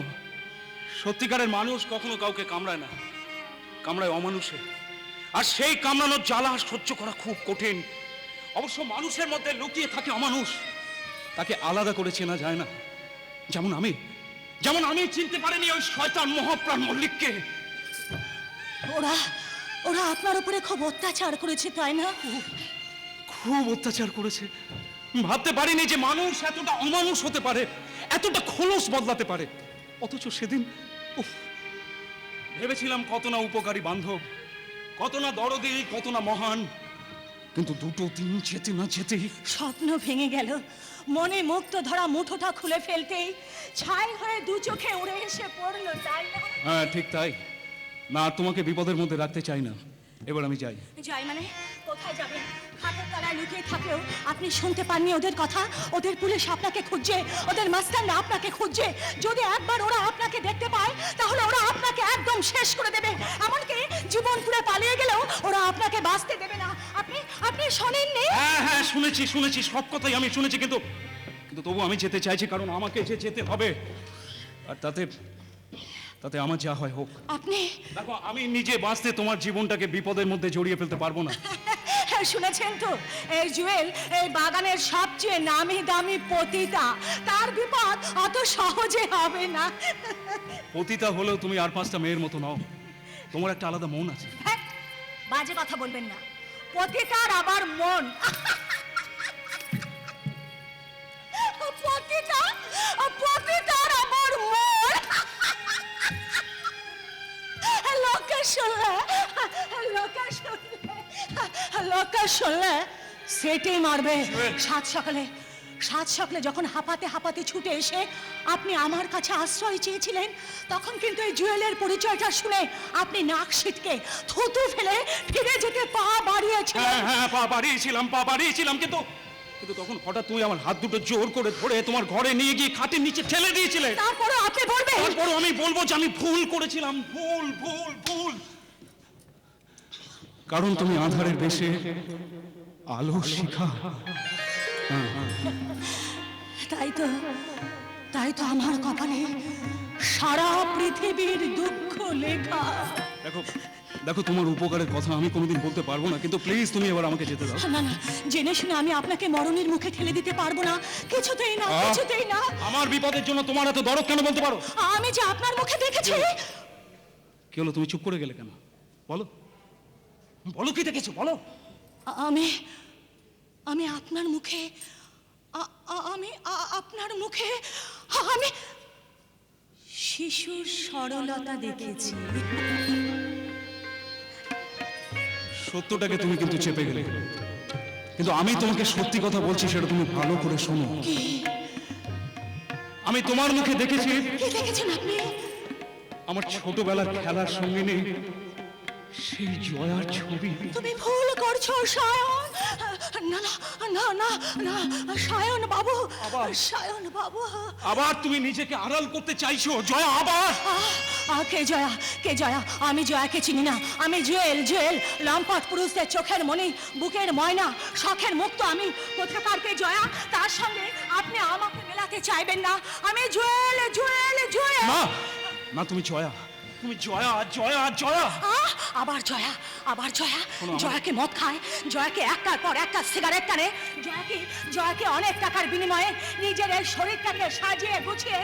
সত্যিকারের মানুষ কখনো কাউকে কামড়ায় না, কামড়ায় অমানুষে। আর সেই কামড়ানোর জ্বালা সহ্য করা খুব কঠিন। অবশ্য মানুষের মধ্যে লুকিয়ে থাকে অমানুষ, তাকে আলাদা করে চেনা যায় না। যেমন আমি চিনতে পারিনি ওই শয়তান মহাপ্রাণ মল্লিককে। ওরা ওরা আপনার উপরে খুব অত্যাচার করেছে, তাই না? খুব অত্যাচার করেছে। ভাবতে পারিনি যে মানুষ এতটা অমানুষ হতে পারে, এতটা খোলস বদলাতে পারে। অথচ সেদিন উফ, ভেবেছিলাম কত না উপকারী বান্ধব, কত না দরদি, কত না মহান। কিন্তু দুটো দিন যেতে না যেতেই স্বপ্ন ভেঙে গেল। মনে মুক্ত ধরা মুঠোটা খুলে ফেলতেই ছাই হয়ে দু চোখে উড়ে এসে পড়লো, তাই না? হ্যাঁ ঠিক তাই। না, আর তোমাকে বিপদের মধ্যে রাখতে চাই না। এবার আমি যাই। যাই মানে? কোথায় যাবেন? খাটের তলায় লুকিয়ে থাকলেও আপনি শুনতে পাননি ওদের কথা? ওদের পুলিশ আপনাকে খুঁজছে, ওদের মাস্টাররা আপনাকে খুঁজছে। যদি একবার ওরা আপনাকে দেখতে পায় তাহলে ওরা আপনাকে একদম শেষ করে দেবে। এমনকি জীবন পুরে পালিয়ে গেলেও ওরা আপনাকে বাঁচতে দেবে না। আপনি শোনেননি? হ্যাঁ শুনেছি, সব কথাই আমি শুনেছি। কিন্তু তবু আমি যেতে চাইছি, কারণ আমাকে যে যেতে হবে। আর তাতে আমার যা হয় হোক। আপনি দেখো, আমি নিজে বাঁচতে তোমার জীবনটাকে বিপদের মধ্যে জড়িয়ে ফেলতে পারবো না। শুনেছেন তো, এই জুয়েল এই বাগানের সবচেয়ে নামি দামি পতিতা, তার বিপদ অত সহজে হবে না। পতিতা হলেও তুমি আর 5টা মেয়ের মতো নও, তোমার একটা আলাদা মন আছে। হ্যাঁ, বাজে কথা বলবেন না। পতিতার আবার মন? পতিতার আবার মন? লোকে শুনলে সেটাই মারবে। সাত সকালে যখন হাঁপাতে ছুটে এসে আপনি আমার কাছে আশ্রয় চেয়েছিলেন, তখন কিন্তু এই জুয়েলের পরিচয়টা শুনে আপনি নাক সিটকে থুতু ফেলে ফিরে যেতে পা বাড়িয়েছিলেন। হ্যাঁ, পা বাড়িয়েছিলাম, কিন্তু তখন হঠাৎ তুমি আমার হাত দুটো জোর করে ধরে তোমার ঘরে নিয়ে গিয়ে খাটের নিচে ঠেলে দিয়েছিলে। তারপরে আপনি বলবেন? তারপরে আমি বলবো যে আমি ভুল করেছিলাম, ভুল। কারণ তুমি আঁধারের বেশে আলো শিখা। তাই তো আমার কপালে সারা পৃথিবীর দুঃখ লেখা। দেখো, তোমার উপকারের কথা আমি কোনোদিন বলতে পারবো না, কিন্তু প্লিজ তুমি এবার আমাকে যেতে দাও। না, জেনে শুনে আমি আপনাকে মরণের মুখে ঠেলে দিতে পারবো না, কিছুতেই না। আমার বিপদের জন্য তোমার এত দরদ কেন বলতে পারো? আমি যে আপনার মুখে দেখেছি। কি হলো, তুমি চুপ করে গেলে কেন? বলো কি দেখেছো, বলো। আমি আপনার মুখে আমি শিশুর সরলতা দেখেছি। সত্যটাকে তুমি কিন্তু চেপে গেলে, কিন্তু আমি তোমাকে সত্যি কথা বলছি, সেটা তুমি ভালো করে শোনো। আমি তোমার মুখে দেখেছি। কি দেখেছেন আপনি? আমার ছোটবেলার খেলার সঙ্গিনী সেই জয়ার ছবি। তুমি ভুল করছো সায়ন। না, সায়ন বাবু। আবার তুমি নিজেকে আড়াল করতে চাইছো জয়া, আবার? কে জয়া? আমি জয়াকে চিনি না। আমি জুয়েল, লম্পট পুরুষদের চোখের মনি, বুকের ময়না, শখের মুক্ত আমি। কোথাকার কে জয়া? তার সঙ্গে আপনি আমাকে মেলাতে চাইবেন না। আমি জুয়েল। না, তুমি জয়া। আবার জয়া। জয়াকে মদ খায়, জয়াকে একটার পর একটা সিগারেট টানে, জয়াকে অনেক টাকার বিনিময়ে নিজের এই শরীরটাকে সাজিয়ে গুছিয়ে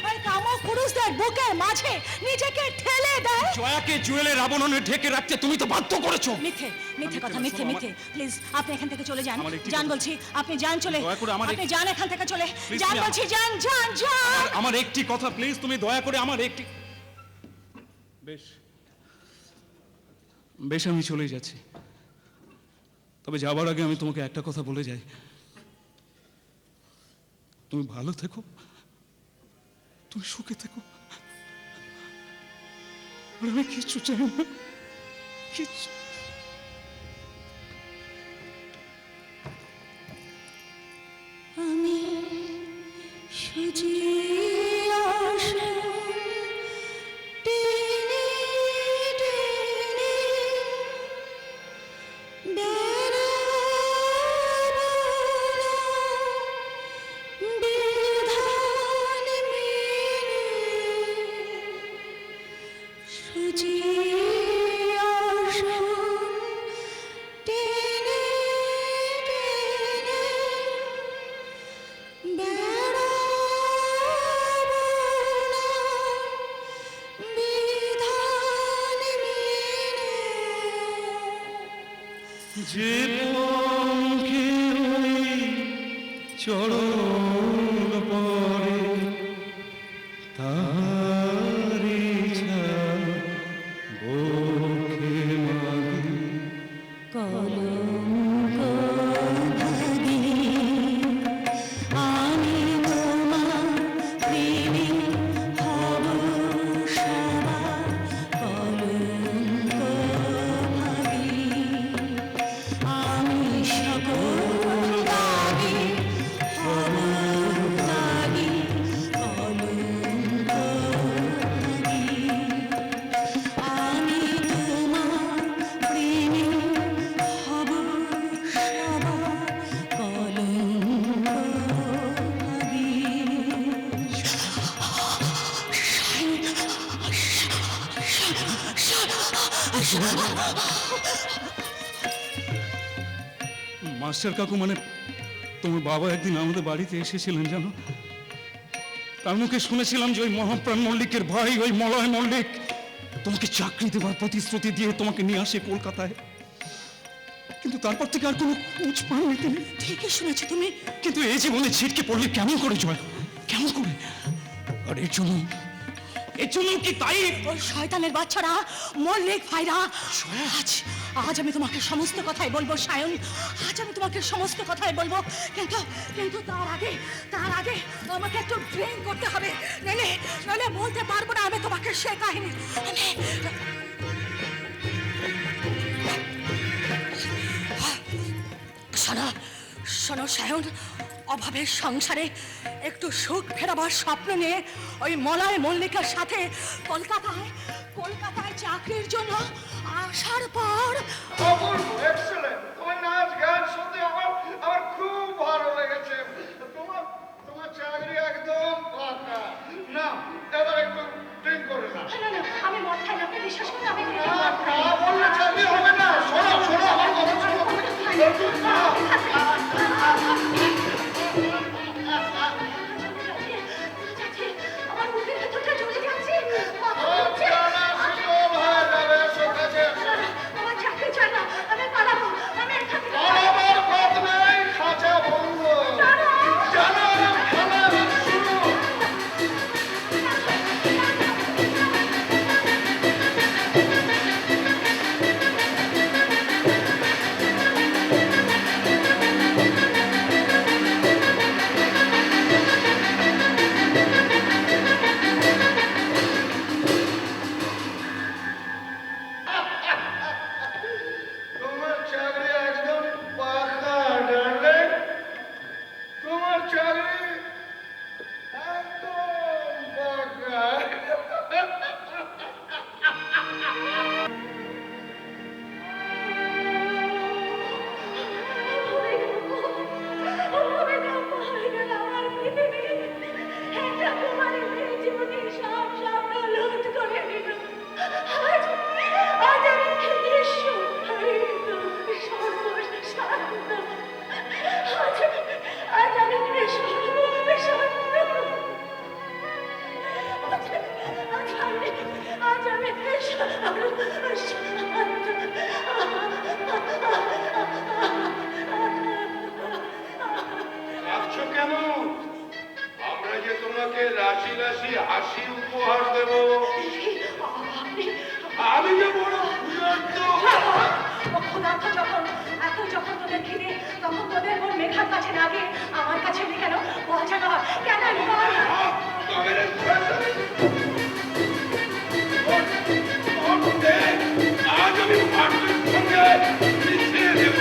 ওই কামক পুরুষদের বুকের মাঝে নিজেকে ঠেলে দেয়। জয়াকে জুয়েলের আবরণে ঢেকে রাখতে তুমি তো বাধ্য করেছো। মিথ্যে কথা, মিথ্যে। প্লিজ আপনি এখান থেকে চলে যান। যান বলছি, আপনি যান চলে। আপনি যান এখান থেকে চলে যান বলছি, যান। আমার একটি কথা প্লিজ, তুমি দয়া করে আমার একটি। বেশ, আমি চলে যাচ্ছি। তবে যাবার আগে আমি তোমাকে একটা কথা বলে যাই, তুমি ভালো থেকো, তুমি সুখে থেকো। আমি কিচ্ছু চাই না, কিচ্ছু। আমি সুজিয়া যে পঙ্খের ওই চরণ পরে তারি বক্ষে মাগে কলঙ্ক ভাগি আমি তোমার প্রেমে হব সদা কলঙ্ক ভাগি আমি সকল দাগে হব দাগি কলঙ্ক ভাগি আমি তোমার প্রেমে হব সদা কলঙ্ক ভাগি মাস্টার কাকু মানে তোমার বাবা একদিন আমাদের বাড়িতে এসেছিলেন জানো, তার মুখে শুনেছিলাম যে ওই মহাপ্রাণ মল্লিকের ভাই ওই মলয় মল্লিক তোমাকে চাকরি দেওয়ার প্রতিশ্রুতি দিয়ে তোমাকে নিয়ে আসে কলকাতায়, কিন্তু তারপর থেকে আর কোনো খোঁজ পাননি তুমি। ঠিকই শুনেছো তুমি। কিন্তু এই জীবনে ছিটকে পড়লে কেমন করে জয়, কেমন করে? আর এর জন্য কি তাই ওই শয়তানের বাচ্চারা মল্লিক ভাইরা আজ আজ আমি তোমাকে সমস্ত কথাই বলবো সায়ন, আজ আমি তোমাকে সমস্ত কথাই বলবো, কিন্তু কিন্তু তার আগে আমাকে একটু ড্রিঙ্ক করতে হবে, নইলে বলতে পারবো না আমি তোমাকে সে কাহিনী। শোনো শোনো সায়ন, অভাবের সংসারে একটু সুখ ফেরাবার স্বপ্ন নিয়ে ওই মলয় মল্লিকের সাথে কলকাতায় চাকরির জন্য আসার পর অপূর্ব, এক্সেলেন্ট। তোমার নাচ গান শুনতে আমার খুব ভালো লেগেছে। তোমার চাকরি একদম পাকা। না, এবার একটু ড্রিঙ্ক করে না। আমি মদ খাই না, আপনি বিশ্বাস করুন আমি না বললে চাকরি হবে না। শোনো আমার কথা শোনো। আমার মুখের ভেতরটা জ্বলে যাচ্ছে, আমার চাকরি চাই না, আমি পালাবো, আমি এখান থেকে আমার পথ নেই, খাঁচা বন্ধ। জানো খেলা শুরু। তোমার চাকরি একদম পাকা, ডার্লিং। তোমার চাকরি একদম পাকা। কাঁদছো কেন? আমরা যে তোমাকে রাশি রাশি হাসি উপহার দেব। আমি যে বড় ক্ষুধার্ত। ক্ষুধার্ত যখন তোদের খিদে, তখন তোদের মন মেঘার কাছে লাগে, আমার কাছে এলি কেন? বলছে না কেন? আজ আমি মাটির সঙ্গে মিশিয়ে দেব।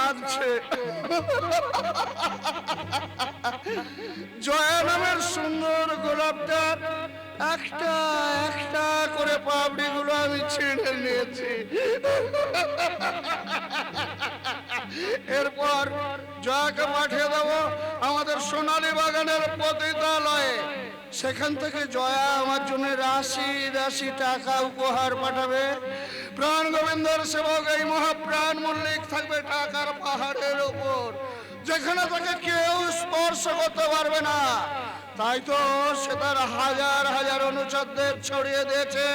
কাঁদছে। জয়া নামের সুন্দর গোলাপটা একটা একটা করে পাপড়িগুলো আমি ছিঁড়ে নিয়েছি। এরপর জয়াকে পাঠিয়ে দেবো আমাদের সোনালী বাগানের পতিতালয়ে। সেখান থেকে জয়া আমার জন্য রাশি রাশি টাকা উপহার পাঠাবে। প্রাণ গোবিন্দর সেবক এই মহাপ্রাণ মল্লিক থাকবে টাকার পাহাড়ের উপর, যেখানে তাকে কেউ স্পর্শ করতে পারবে না। তাই তো সে তার হাজার হাজার অনুচরদের ছড়িয়ে দিয়েছে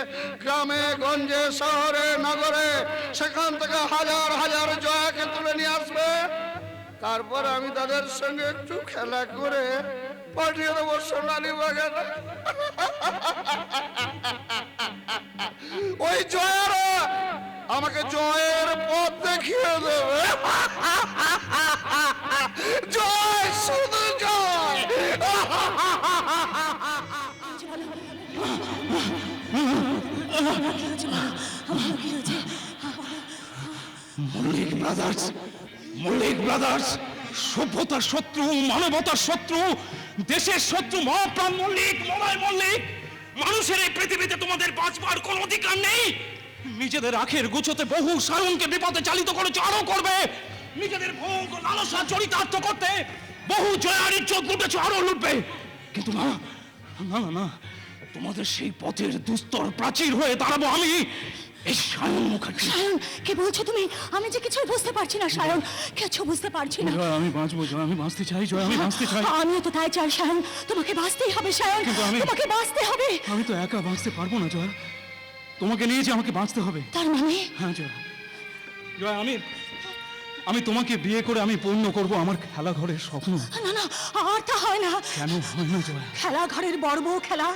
গ্রামে গঞ্জে শহরে নগরে। সেখান থেকে হাজার হাজার জয়াকে তুলে নিয়ে আসবে। তারপর আমি তাদের সঙ্গে একটু খেলা করে পাঠিয়ে দেবো সোনালী বাগানে। ওই জয়ারা আমাকে জয়ের পথ দেখিয়ে দেবে। জয়, শুধু জয়। মল্লিক ব্রাদার্স সভ্যতার শত্রু, মানবতার শত্রু, দেশের শত্রু মহাপ্রাণ মল্লিক, মলয় মল্লিক, মানুষের এই পৃথিবীতে তোমাদের বাঁচবার কোনো অধিকার নেই। নিজেদের আখের গুছোতে বহু সায়নকে বিপদে চালিত করেছো, আরো করবে। নিজেদের ভোগ ও লালসা চরিতার্থ করতে বহু জয়ার ইজ্জত লুটেছো, আরো লুটবে। কিন্তু না না না না, তোমাদের সেই পথের দুস্তর প্রাচীর হয়ে দাঁড়াবো আমি, এই সায়ন মুখার্জি। সায়ন, কি বলছো তুমি? আমি যে কিছু বুঝতে পারছি না সায়ন, কিছু বুঝতে পারছি না। জয়, আমি বাঁচবো জয়, আমি বাঁচতে চাই জয়, আমি বাঁচতে চাই। আমিও তো তাই চাই সায়ন, তোমাকে বাঁচতেই হবে সায়ন, কিন্তু তোমাকে বাঁচতে হবে। আমি তো একা বাঁচতে পারবো না জয়, তোমাকে নিয়ে যে আমাকে বাঁচতে হবে। তার মানে হ্যাঁ জয়, জয় আমি তোমাকে বিয়ে করে আমি পূর্ণ করব আমার খেলা ঘরের স্বপ্ন। না না, আর তা হয় না। কেন হয় না জয়? খেলা ঘরের বড় বউ খেলা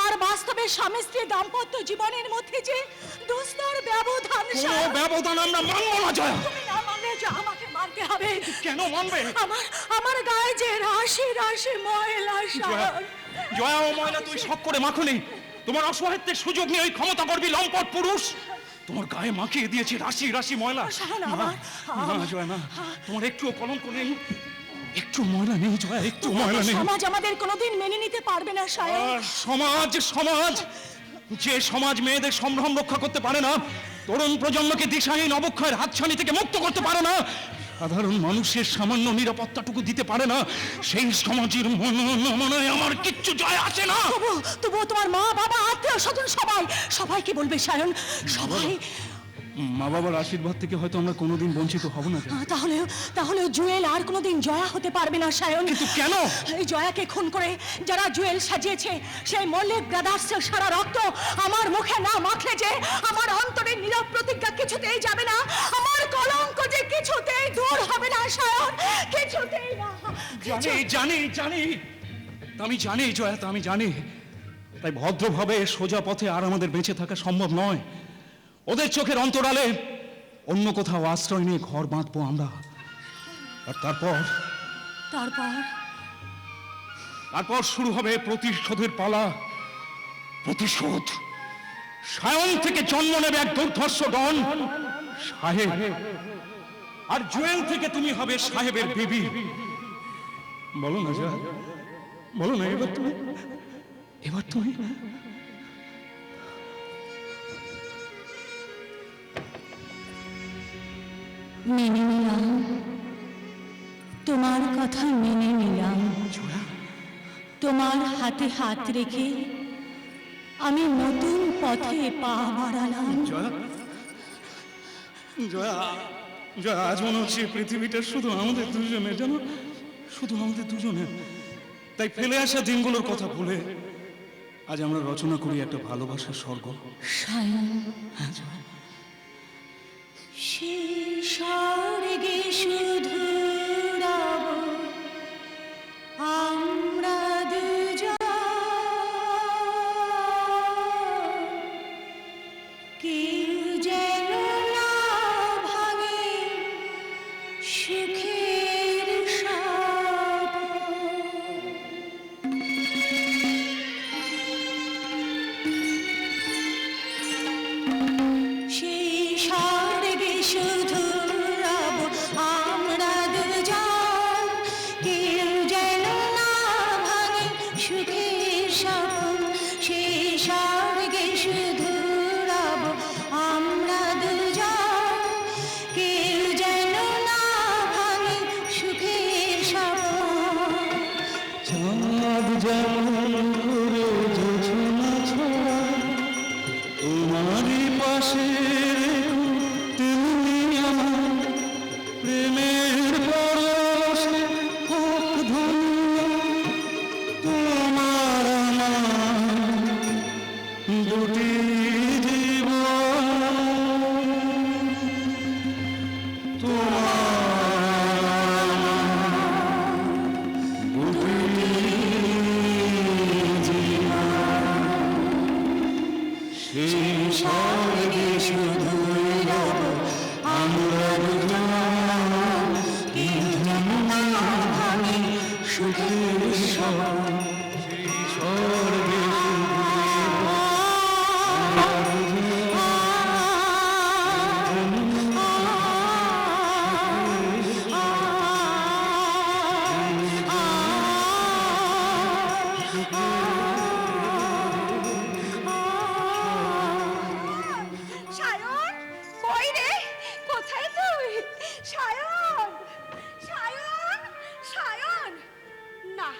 আর বাস্তবে স্বামী স্ত্রী দাম্পত্য জীবনের মধ্যে যে দুস্তর ব্যবধান, কোনো ব্যবধান আমরা মানবো না জয়া। তুমি না মানলে যে আমাকে মানতে হবে। কেন মানবে? আমার গায়ে যে রাশি রাশি ময়লা জয়া, সায়ন। জয়া ও ময়লা তুই শখ করে মাখনি। তোমার অসহায়ত্বের সুযোগ নিয়ে ওই ক্ষমতা করবি লম্পট পুরুষ। তোমার গায়ে মাখিয়ে দিয়েছে রাশি রাশি ময়লা। সায়ন, না জয় না, তোমার একটুও কলঙ্ক নেই, একটু ময়লা নেই জয়, একটু ময়লা নেই। সমাজ আমাদের কোনোদিন মেনে নিতে পারবে না সায়ন। আর সমাজ, সমাজ যে সমাজ মেয়েদের সম্ভ্রম রক্ষা করতে পারে না, তরুণ প্রজন্মকে দিশাহীন অবক্ষয়ের হাতছানি থেকে মুক্ত করতে পারে না, সাধারণ মানুষের সামান্য নিরাপত্তাটুকু দিতে পারে না, সেই সমাজের মনে আমার কিচ্ছু যায় আসে না। তবুও তোমার মা বাবা আত্মীয় স্বজন সবাই কি বলবে সায়ন? সবাই মা বাবার আশীর্বাদ থেকে হয়তো আমরা কোনোদিন বঞ্চিত হব না জয়। তাহলে জুয়েল আর কোনোদিন জয়া হতে পারবে না সায়ন। কিন্তু কেন? এই জয়াকে খুন করে যারা জুয়েল সাজিয়েছে, সেই মল্লিক ব্রাদার্সের সারা রক্ত আমার মুখে না মাখলে যে আমার অন্তরের নীরব প্রতিজ্ঞা কিছুতেই যাবে না, আমার কলঙ্ক যে কিছুতেই দূর হবে না সায়ন, কিছুতেই না। জানি আমি জানি জয়া, আমি জানি। তাই ভদ্রভাবে সোজা পথে আর আমাদের বেঁচে থাকা সম্ভব নয়। ওদের চোখের অন্তরালে অন্য কোথাও আশ্রয় নিয়ে ঘর বাঁধবো আমরা। আর তারপর শুরু হবে প্রতিশোধের পালা। প্রতিশোধ। সায়ন থেকে জন্ম নেবে এক দুর্ধর্ষ ডন সাহেব, আর জুয়েল থেকে তুমি হবে সাহেবের বিবি। বলো না জয়, বলো না এবার তুমি মেনে নিলাম, তোমার কথা মেনে নিলাম। তোমার হাতে হাত রেখে আমি নতুন পথে পা বাড়ালাম। জয়া আজ মনে হচ্ছে পৃথিবীটা শুধু আমাদের দুজনের, জানো, শুধু আমাদের দুজনের। তাই ফেলে আসা দিনগুলোর কথা ভুলে আজ আমরা রচনা করি একটা ভালোবাসার স্বর্গ। সায়ন, সে স্বর্গে শুধু রব আমরা দুজন, কেউ যেন না ভাঙে সুখের সেই স্বর্গে শুধু সায়ন, কই রে? কোথায় তুই? সায়ন, সায়ন, সায়ন। না,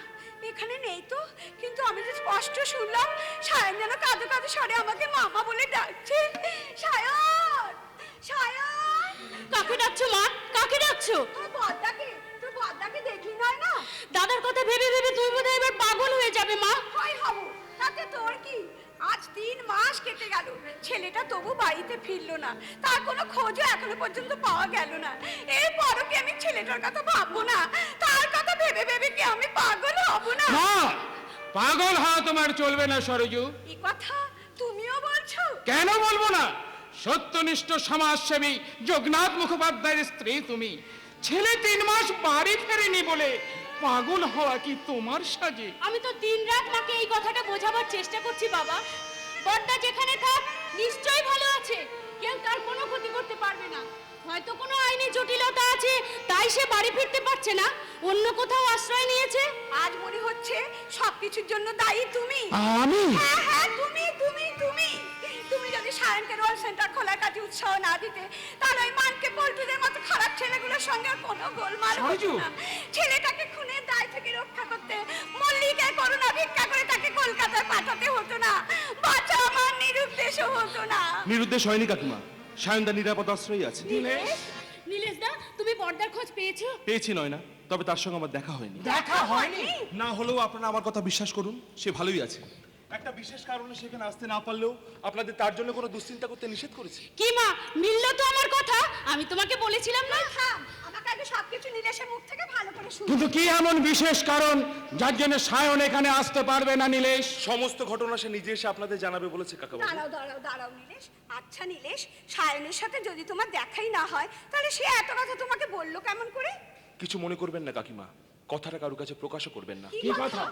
এখানে নেই তো, কিন্তু আমি যে স্পষ্ট শুনলাম সায়ন যেন কাঁদো কাঁদো স্বরে আমাকে মামা বলে ডাকছে। সায়ন, সায়ন। কাকে ডাকছো মা? কাকে ডাকছো? তোর বড়দাকে দেখলি নয় না? দাদার কথা ভেবে ভেবে তুই বোধহয় এবার পাগল হয়ে যাবে মা। কই হব, তাতে তোর কি? আজ 3 মাস কেটে গেল, ছেলেটা তবু বাড়িতে ফিরলো না, তার কোনো খোঁজও এখনো পর্যন্ত পাওয়া গেল না। এরপরও কি আমি ছেলেটার কথা ভাববো না? তার কথা ভেবে ভেবে কি আমি পাগল হব না? মা, পাগল হওয়া তোমার চলবে না সরজু। এই কথা তুমিও বলছো? কেন বলবো না? সত্যনিষ্ঠ সমাজসেবী যোগনাথ মুখোপাধ্যায়ের স্ত্রী তুমি। ছেলে 3 মাস বাড়ি ফেরেনি বলে পাগল হওয়া কি তোমার সাজে? আমি তো দিনরাত মাকে এই কথাটা বোঝাবার চেষ্টা করছি বাবা। বড়দা যেখানে থাক নিশ্চয়ই ভালো আছে, কেউ তার কোনো ক্ষতি করতে পারবে না। হয়তো কোনো আইনি জটিলতা আছে, তাই সে বাড়ি ফিরতে পারছে না, অন্য কোথাও আশ্রয় নিয়েছে। আজ মনে হচ্ছে সবকিছুর জন্য দায়ী তুমি। আমি? হ্যাঁ হ্যাঁ, তুমি তুমি তুমি তুমি যদি সায়নকে রোল সেন্টার খোলার কাজে উৎসাহ না দিতে, তাহলে ওই মানকে পল্টুদের মতো খারাপ ছেলেগুলোর সঙ্গে আর কোনো গোলমাল হতো সরজু। না। ছেলেটাকে খুনের দায় থেকে রক্ষা করতে মল্লিকের করুণা ভিক্ষা করে তাকে কলকাতায় পাঠাতে হতো না। বাঁচা আমার নিরুদ্দেশও হতো না। নিরুদ্দেশ হয়নি কাকিমা, সায়নদা নিরাপদ আশ্রয়ই আছে। নীলেশ দা, তুমি বড়দার খোঁজ পেয়েছো? পেয়েছি নয় না, তবে তার সঙ্গে আমার দেখা হয়নি। দেখা হয়নি? না হলেও আপনারা আমার কথা বিশ্বাস করুন, সে ভালোই আছে। একটা বিশেষ কারণে সেখানে আসতে না পারলেও আপনাদের তার জন্য কোনো দুশ্চিন্তা করতে নিষেধ করেছি। কি মা, মিললো তো আমার কথা? আমি তোমাকে বলেছিলাম না? থাম, আমাকে আগে সবকিছু নীলেশের মুখ থেকে ভালো করে শুন। কিন্তু কি এমন বিশেষ কারণ যার জন্য সায়ন এখানে আসতে পারবে না নীলেশ? সমস্ত ঘটনা সে নিজে এসে আপনাদের জানাবে বলেছে কাকাবাবু। দাঁড়াও দাঁড়াও দাঁড়াও নীলেশ। আচ্ছা নীলেশ, সায়নের সাথে যদি তোমার দেখাই না হয়, তাহলে সে এত কথা তোমাকে বললো কেমন করে? কিছু মনে করবেন না কাকিমা, কথাটা কারোর কাছে প্রকাশও করবেন না। কি কথা?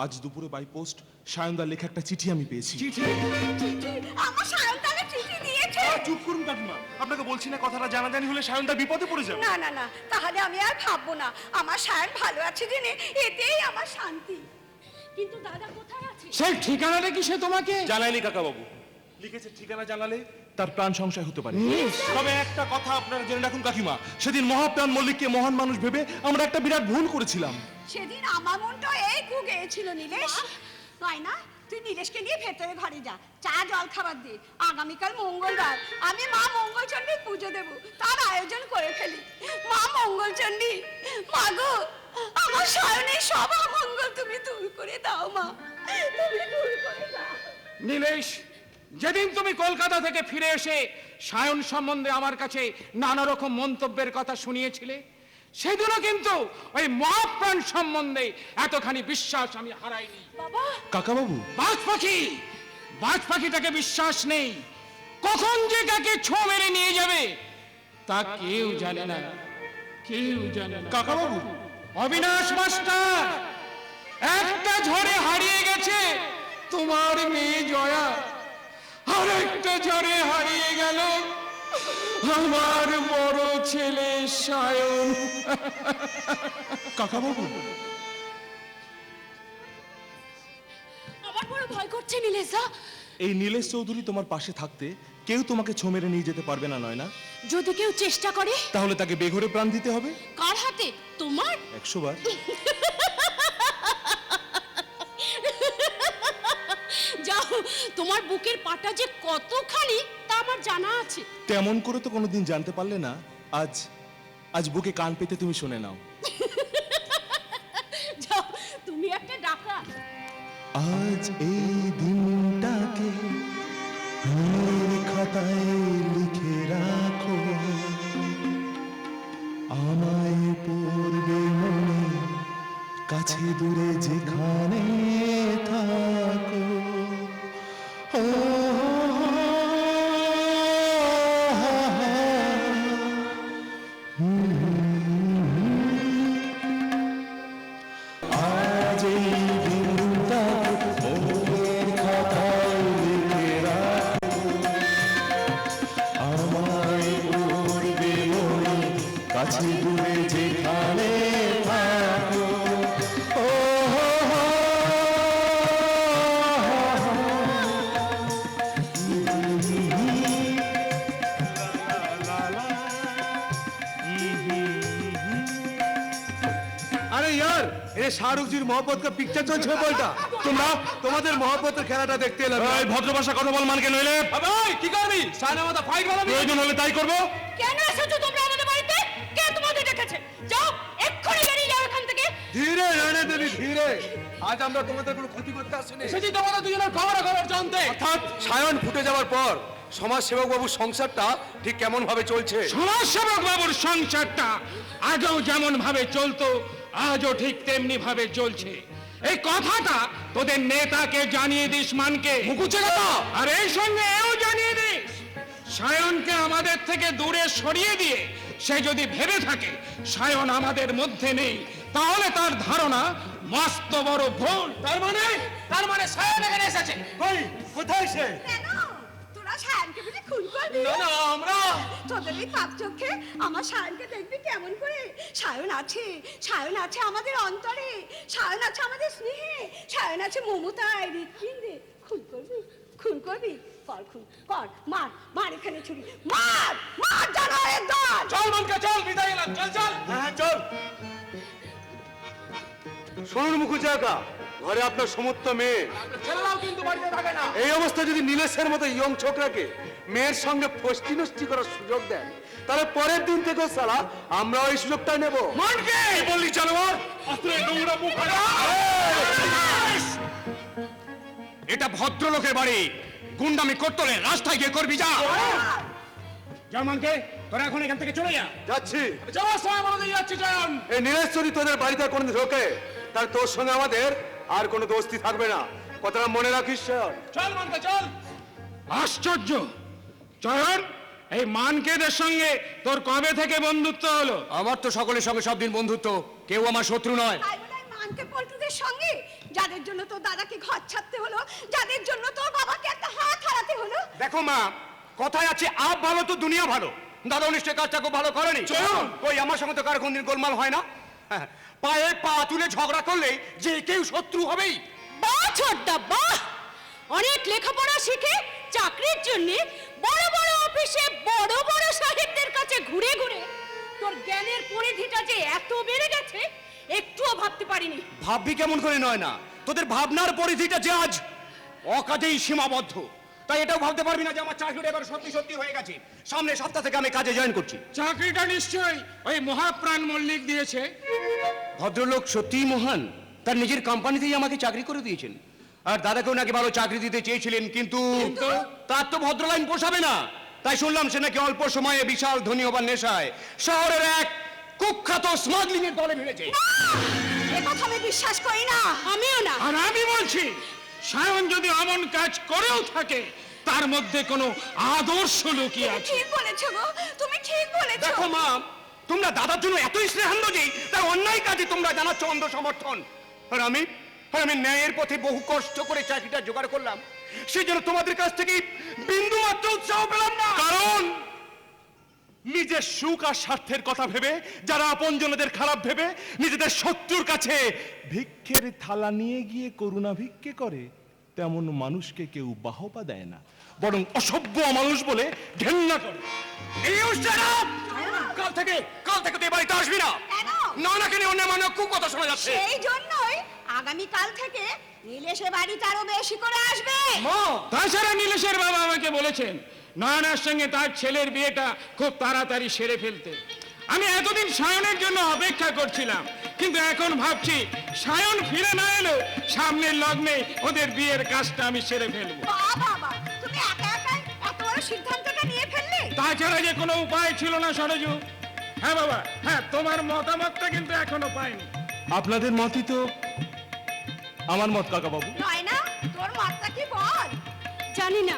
আজ দুপুরে বাই পোস্ট সায়নদার লেখা একটা চিঠি আমি পেয়েছি। চিঠি? আমার সায়ন তাহলে চিঠি দিয়েছে? চুপ করুন কাকিমা, আপনাকে বলছি না কথাটা জানাজানি হলে সায়নদা বিপদে পড়ে যাবে। না না না, তাহলে আমি আর ভাববো না। আমার সায়ন ভালো আছে জেনে এতেই আমার শান্তি। কিন্তু দাদা কোথায় আছে? সেই ঠিকানাটা কি সে তোমাকে জানাইনি কাকাবাবু। লিখেছে? ঠিকানা জানালে তার প্রাণ সংশয় হতে পারে। তবে একটা কথা আপনারা জেনে রাখুন কাকিমা, সেদিন মহাপ্রাণ মল্লিককে মহান মানুষ ভেবে আমরা একটা বিরাট ভুল করেছিলাম। সেদিন আমার মনটা এই কু গেছিল নীলেশ। তাই না? তুই নীলেশকে নিয়ে ভেতরে ঘরে যা, চা জল খাবার দে। আগামীকাল মঙ্গলবার, আমি মা মঙ্গলচণ্ডীর পুজো দেব, তার আয়োজন করে ফেলি। মা মঙ্গলচণ্ডী, মা গো, আমার সায়নের সব অমঙ্গল তুমি দূর করে দাও মা, তুমি দূর করে দাও। নীলেশ, যেদিন তুমি কলকাতা থেকে ফিরে এসে সায়ন সম্বন্ধে আমার কাছে নানা রকম মন্তব্যের কথা শুনিয়েছিলে, সেদিনও কিন্তু ওই মহাপ্রাণ সম্বন্ধে এতখানি বিশ্বাস আমি হারাইনি। বাবা, কাকাবাবু, বাজ পাখিটাকে বিশ্বাস নেই। কখন যে কাকে ছো মেরে নিয়ে যাবে তা কেউ জানে না, কেউ জানে না। কাকাবাবু, অবিনাশ মাস্টার একটা ঝড়ে হারিয়ে গেছে তোমার মেয়ে জয়া, আর একটা ঝড়ে হারিয়ে গেল আমার বড় ছেলে সায়ন। কাকাবাবু, আমার বড় ভয় করছে নীলেশ দা। এই নীলেশ চৌধুরী তোমার পাশে থাকতে কেউ তোমাকে ছো মেরে নিয়ে যেতে পারবে না, নয় না? যদি কেউ চেষ্টা করে তাহলে তাকে বেঘরে প্রাণ দিতে হবে। কার হাতে? তোমার? 100 বার। যাও, তোমার বুকের পাটা যে কতখানি তা আমার জানা আছে। তেমন করে তো কোনোদিন জানতে পারলে না, আজ আজ বুকে কান পেতে তুমি শুনে নাও। যাও, তুমি একটা ডাকাত। আজ এই দিনটাকে মনের খাতায় লিখে রাখো। কাছে দূরে যেখানে থাকো ও আজ এই দিনটা মনের খাতায় লিখে রাখো আমায় পড়বে মনে কাছে দূরে যেখানে থাকো ও আরে यार ये शाहरुख जी मोहब्बत का पिक्चर चलছে বলটা তোমরা তোমাদের মোহব্বতের খেলাটা দেখতে এলাম এই ভদ্র ভাষা কথা বল মানকে নইলে ভাই কি করবি সামনে মাথা ফাইট বানাবি প্রয়োজন হলে তাই করব। কেন এসেছো তোমরা আমাদের বাড়িতে? কে তোমাদের ডেকেছে? যাও এক্ষুনি বেরিয়ে যাও এখান থেকে। ধীরে রানে দেবী ধীরে আজ আমরা তোমাদের কোনো ক্ষতি করতে আসিনি এসেছি তোমাদের দুজনের খবর জানতে অর্থাৎ সায়ন ফুটে যাওয়ার পর সমাজ সেবক বাবুর সংসারটা ঠিক কেমন ভাবে চলছে সমাজসেবক বাবুর সংসারটা আগেও যেমন ভাবে চলতো আজও ঠিক তেমনি ভাবে চলছে। এই কথাটা তোদের নেতাকে জানিয়ে দিস মানকে, মুকুচে কথা আর এই সঙ্গে এও জানিয়ে দিস সায়নকে আমাদের থেকে দূরে সরিয়ে দিয়ে সে যদি ভেবে থাকে সায়ন আমাদের মধ্যে নেই, তাহলে তার ধারণা মস্ত বড় ভুল। তার মানে সায়ন এখানে এসেছে কই কোথায় সে কেন তোরা সায়নকে বুঝি খুন করবি? না না আমরা তোদের এই পাপ চোখে আমার সায়নকে দেখবি কেমন করে? সায়ন আছে আমাদের অন্তরে, সায়ন আছে আমাদের স্নেহে, সায়ন আছে মমতায়, হৃৎপিণ্ডে। খুন করবি কর, খুন কর, মার এখানে ছুরি মার জানো একদম। চল মনকে চল বিদায় এলাম চল হ্যাঁ চল শুনুন মুখুচাকা ঘরে আপনার সমস্ত মেয়ে ছেলেরাও কিন্তু বাড়িতে থাকে না এই অবস্থা যদি নীলেশের মতো ইয়ং ছোকরাকে মেয়ের সঙ্গে ফষ্টি নষ্টি করার সুযোগ দেন তাহলে পরের দিন থেকে সালা আমরাও এই সুযোগটা নেব মানকে বললি জানোয়ার অস্ত্রের নোংরা মুখ এটা ভদ্রলোকের বাড়ি, গুন্ডামি করতে হলে রাস্তায় গিয়ে করবি। যা মানকে তোরা এখন এখান থেকে চলে যা। যাচ্ছি যাওয়ার সময় বলে দিয়ে যাচ্ছি জন। এই নীলেশ যদি তোদের বাড়িতে কোনোদিন ঢোকে তার তোর সঙ্গে আমাদের আর কোনো দোস্তি থাকবে না কথাটা মনে রাখিস স্যার চল মানকে চল। আশ্চর্য চয়ন, এই মানকেদের সঙ্গে তোর কবে থেকে বন্ধুত্ব হলো? আমার তো সকলের সঙ্গে সব দিন বন্ধুত্ব, কেউ আমার শত্রু নয়। তাই বলে মানকে পল্টুদের সঙ্গে, যাদের জন্য তোর দাদাকে ঘর ছাড়তে হলো, যাদের জন্য তোর বাবাকে একটা হাত হারাতে হলো। দেখো মা, কথায় আছে আপ ভালো তো দুনিয়া ভালো। দাদা নিশ্চয় কাজটা খুব ভালো করেনি। ওই আমার সঙ্গে তো কারো কোনদিন গোলমাল হয় না। হ্যাঁ, পায়ে পা তুলে ঝগড়া করলে যে কেউ শত্রু হবেই। বাহ ছোট্টা বাহ, অনেক লেখাপড়া শিখে চাকরির জন্য বড় বড় অফিসে বড় বড় সাহেবদের কাছে ঘুরে ঘুরে তোর জ্ঞানের পরিধিটা যে এত বেড়ে গেছে একটুও ভাবতে পারিনি। ভাববি কেমন করে নয় না, তোদের ভাবনার পরিধিটা যে আজ অকাজেই সীমাবদ্ধ, তাই এটাও ভাবতে পারবি না যে আমার চাকরিটা এবার সত্যি সত্যি হয়ে গেছে। সামনের সপ্তাহ থেকে আমি কাজে জয়েন করছি। চাকরিটা নিশ্চয়ই ওই মহাপ্রাণ মল্লিক দিয়েছে। ভদ্রলোক সত্যিই মহান, তার নিজের কোম্পানিতেই আমাকে চাকরি করে দিয়েছেন। আর দাদাকেও নাকি ভালো চাকরি দিতে চেয়েছিলেন, কিন্তু তার তো ভদ্রলাইন পোষাবে না। তাই শুনলাম সে নাকি অল্প সময়ে বিশাল ধনী হবার নেশায় শহরের এক কুখ্যাত স্মাগলিং এর দলে ভিড়েছে। এ কথা আমি বিশ্বাস করি না। আমিও না। আর আমি বলছি সায়ন যদি এমন কাজ করেও থাকে তার মধ্যে কোনো আদর্শ লুকিয়ে আছে। ঠিক বলেছো গো, তুমি ঠিক বলেছো। দেখো মা, তোমরা দাদার জন্য এতই স্নেহান্দ যে তার অন্যায় কাজে তোমরা জানাচ্ছ অন্ধ সমর্থন। আর আমি ন্যায়ের পথে বহু কষ্ট করে চাকরিটা জোগাড় করলাম, সেই জন্য তোমাদের কাছ থেকে বিন্দু মাত্র উৎসাহ পেলাম না। কারণ নিজের সুখ আর স্বার্থের কথা ভেবে যারা আপনজনদের খারাপ ভেবে নিজেদের শত্রুর কাছে ভিক্ষের থালা নিয়ে গিয়ে করুণা ভিক্ষে করে, তেমন মানুষকে কেউ বাহবা দেয় না, বরং অসভ্য মানুষ বলে ঘেন্না করে। কাল থেকে তুই বাড়িতে আসবি না। কেন? না না কেন অন্য মানে খুব কথা শোনা যাচ্ছে। সেই জন্যই আগামী কাল থেকে নীলেশের বাড়িতে আরো বেশি করে আসবে। তাছাড়া নীলেশের বাবা আমাকে বলেছেন নয়নার সঙ্গে তার ছেলের বিয়েটা খুব তাড়াতাড়ি সেরে ফেলতে। আমি এতদিন সায়নের জন্য অপেক্ষা করছিলাম, কিন্তু এখন ভাবছি সায়ন ফিরে না এলো সামনের লগ্নে ওদের বিয়ের কাজটা আমি সেরে ফেলবো। বাবা, তুমি একা একাই এত বড় সিদ্ধান্তটা নিয়ে ফেললে? তাছাড়া যে কোনো উপায় ছিল না সরজু। হ্যাঁ বাবা, হ্যাঁ, তোমার মতামতটা কিন্তু এখনো পাইনি। আপনাদের মতই তো আমার মত, কাকা বাবু। নয় না, তোর মাত্রা কি বল? জানি না।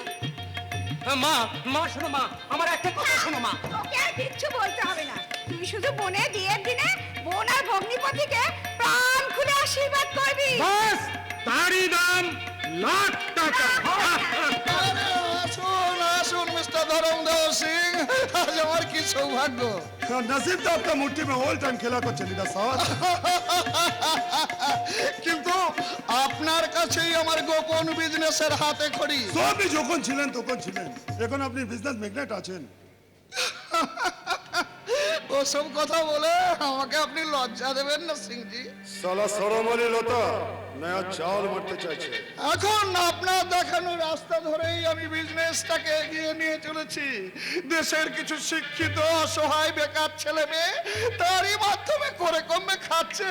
মা মা শোনো মা, আমার একটা কথা শোনো মা। তোকে আর কিচ্ছু বলতে হবে না, তুই শুধু বোনের বিয়ের দিনে বোন আর ভগ্নিপতিকে প্রাণ খুলে আশীর্বাদ করবি। বাস, তারই দাম লাখ টাকা। আরে আসুন আসুন মিস্টার ধরমদেও সিং, আজ আমার কি সৌভাগ্য। नसीब तो आपका मुट्ठी में होल टाइम खेला को चली साहब। কিন্তু আপনার কাছেই আমার গোপন বিজনেসের হাতে খড়ি। তো আপনি যখন ছিলেন তখন ছিলেন, এখন আপনি বিজনেস ম্যাগনেট আছেন। ওসব কথা বলে আমাকে আপনি লজ্জা দেবেন না সিংজি। साला সরমনি লতা নয়া চাল মারতে চাইছে। এখন আপনার দেখানো রাস্তা ধরেই আমি বিজনেসটাকে এগিয়ে নিয়ে চলেছি। দেশের কিছু শিক্ষিত অসহায় বেকার ছেলে মেয়ে তারই মাধ্যমে করে কমে খাচ্ছে,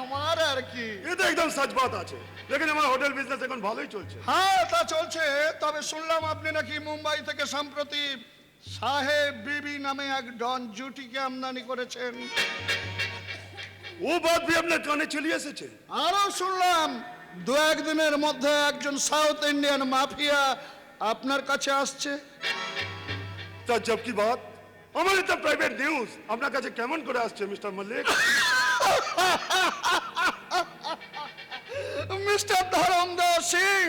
আমার আর কি। ये तो एकदम सच बात আছে, लेकिन हमारा হোটেল বিজনেস এখন ভালোই চলছে। হ্যাঁ তা চলছে, তবে শুনলাম আপনি নাকি মুম্বাই থেকে সম্প্রতি সাহেব বিবি নামে এক ডন জুটিকে আমদানি করেছেন। वो बात भी আপনার কানে চলে এসেছে। আরো শুনলাম দু একদিনের মধ্যে একজন সাউথ ইন্ডিয়ান মাফিয়া আপনার কাছে আসছে। তাজ্জব কি বাত, আমার এটা প্রাইভেট নিউজ আপনার কাছে কেমন করে আসছে মিস্টার মল্লিক? মিস্টার ধরমদেও সিং,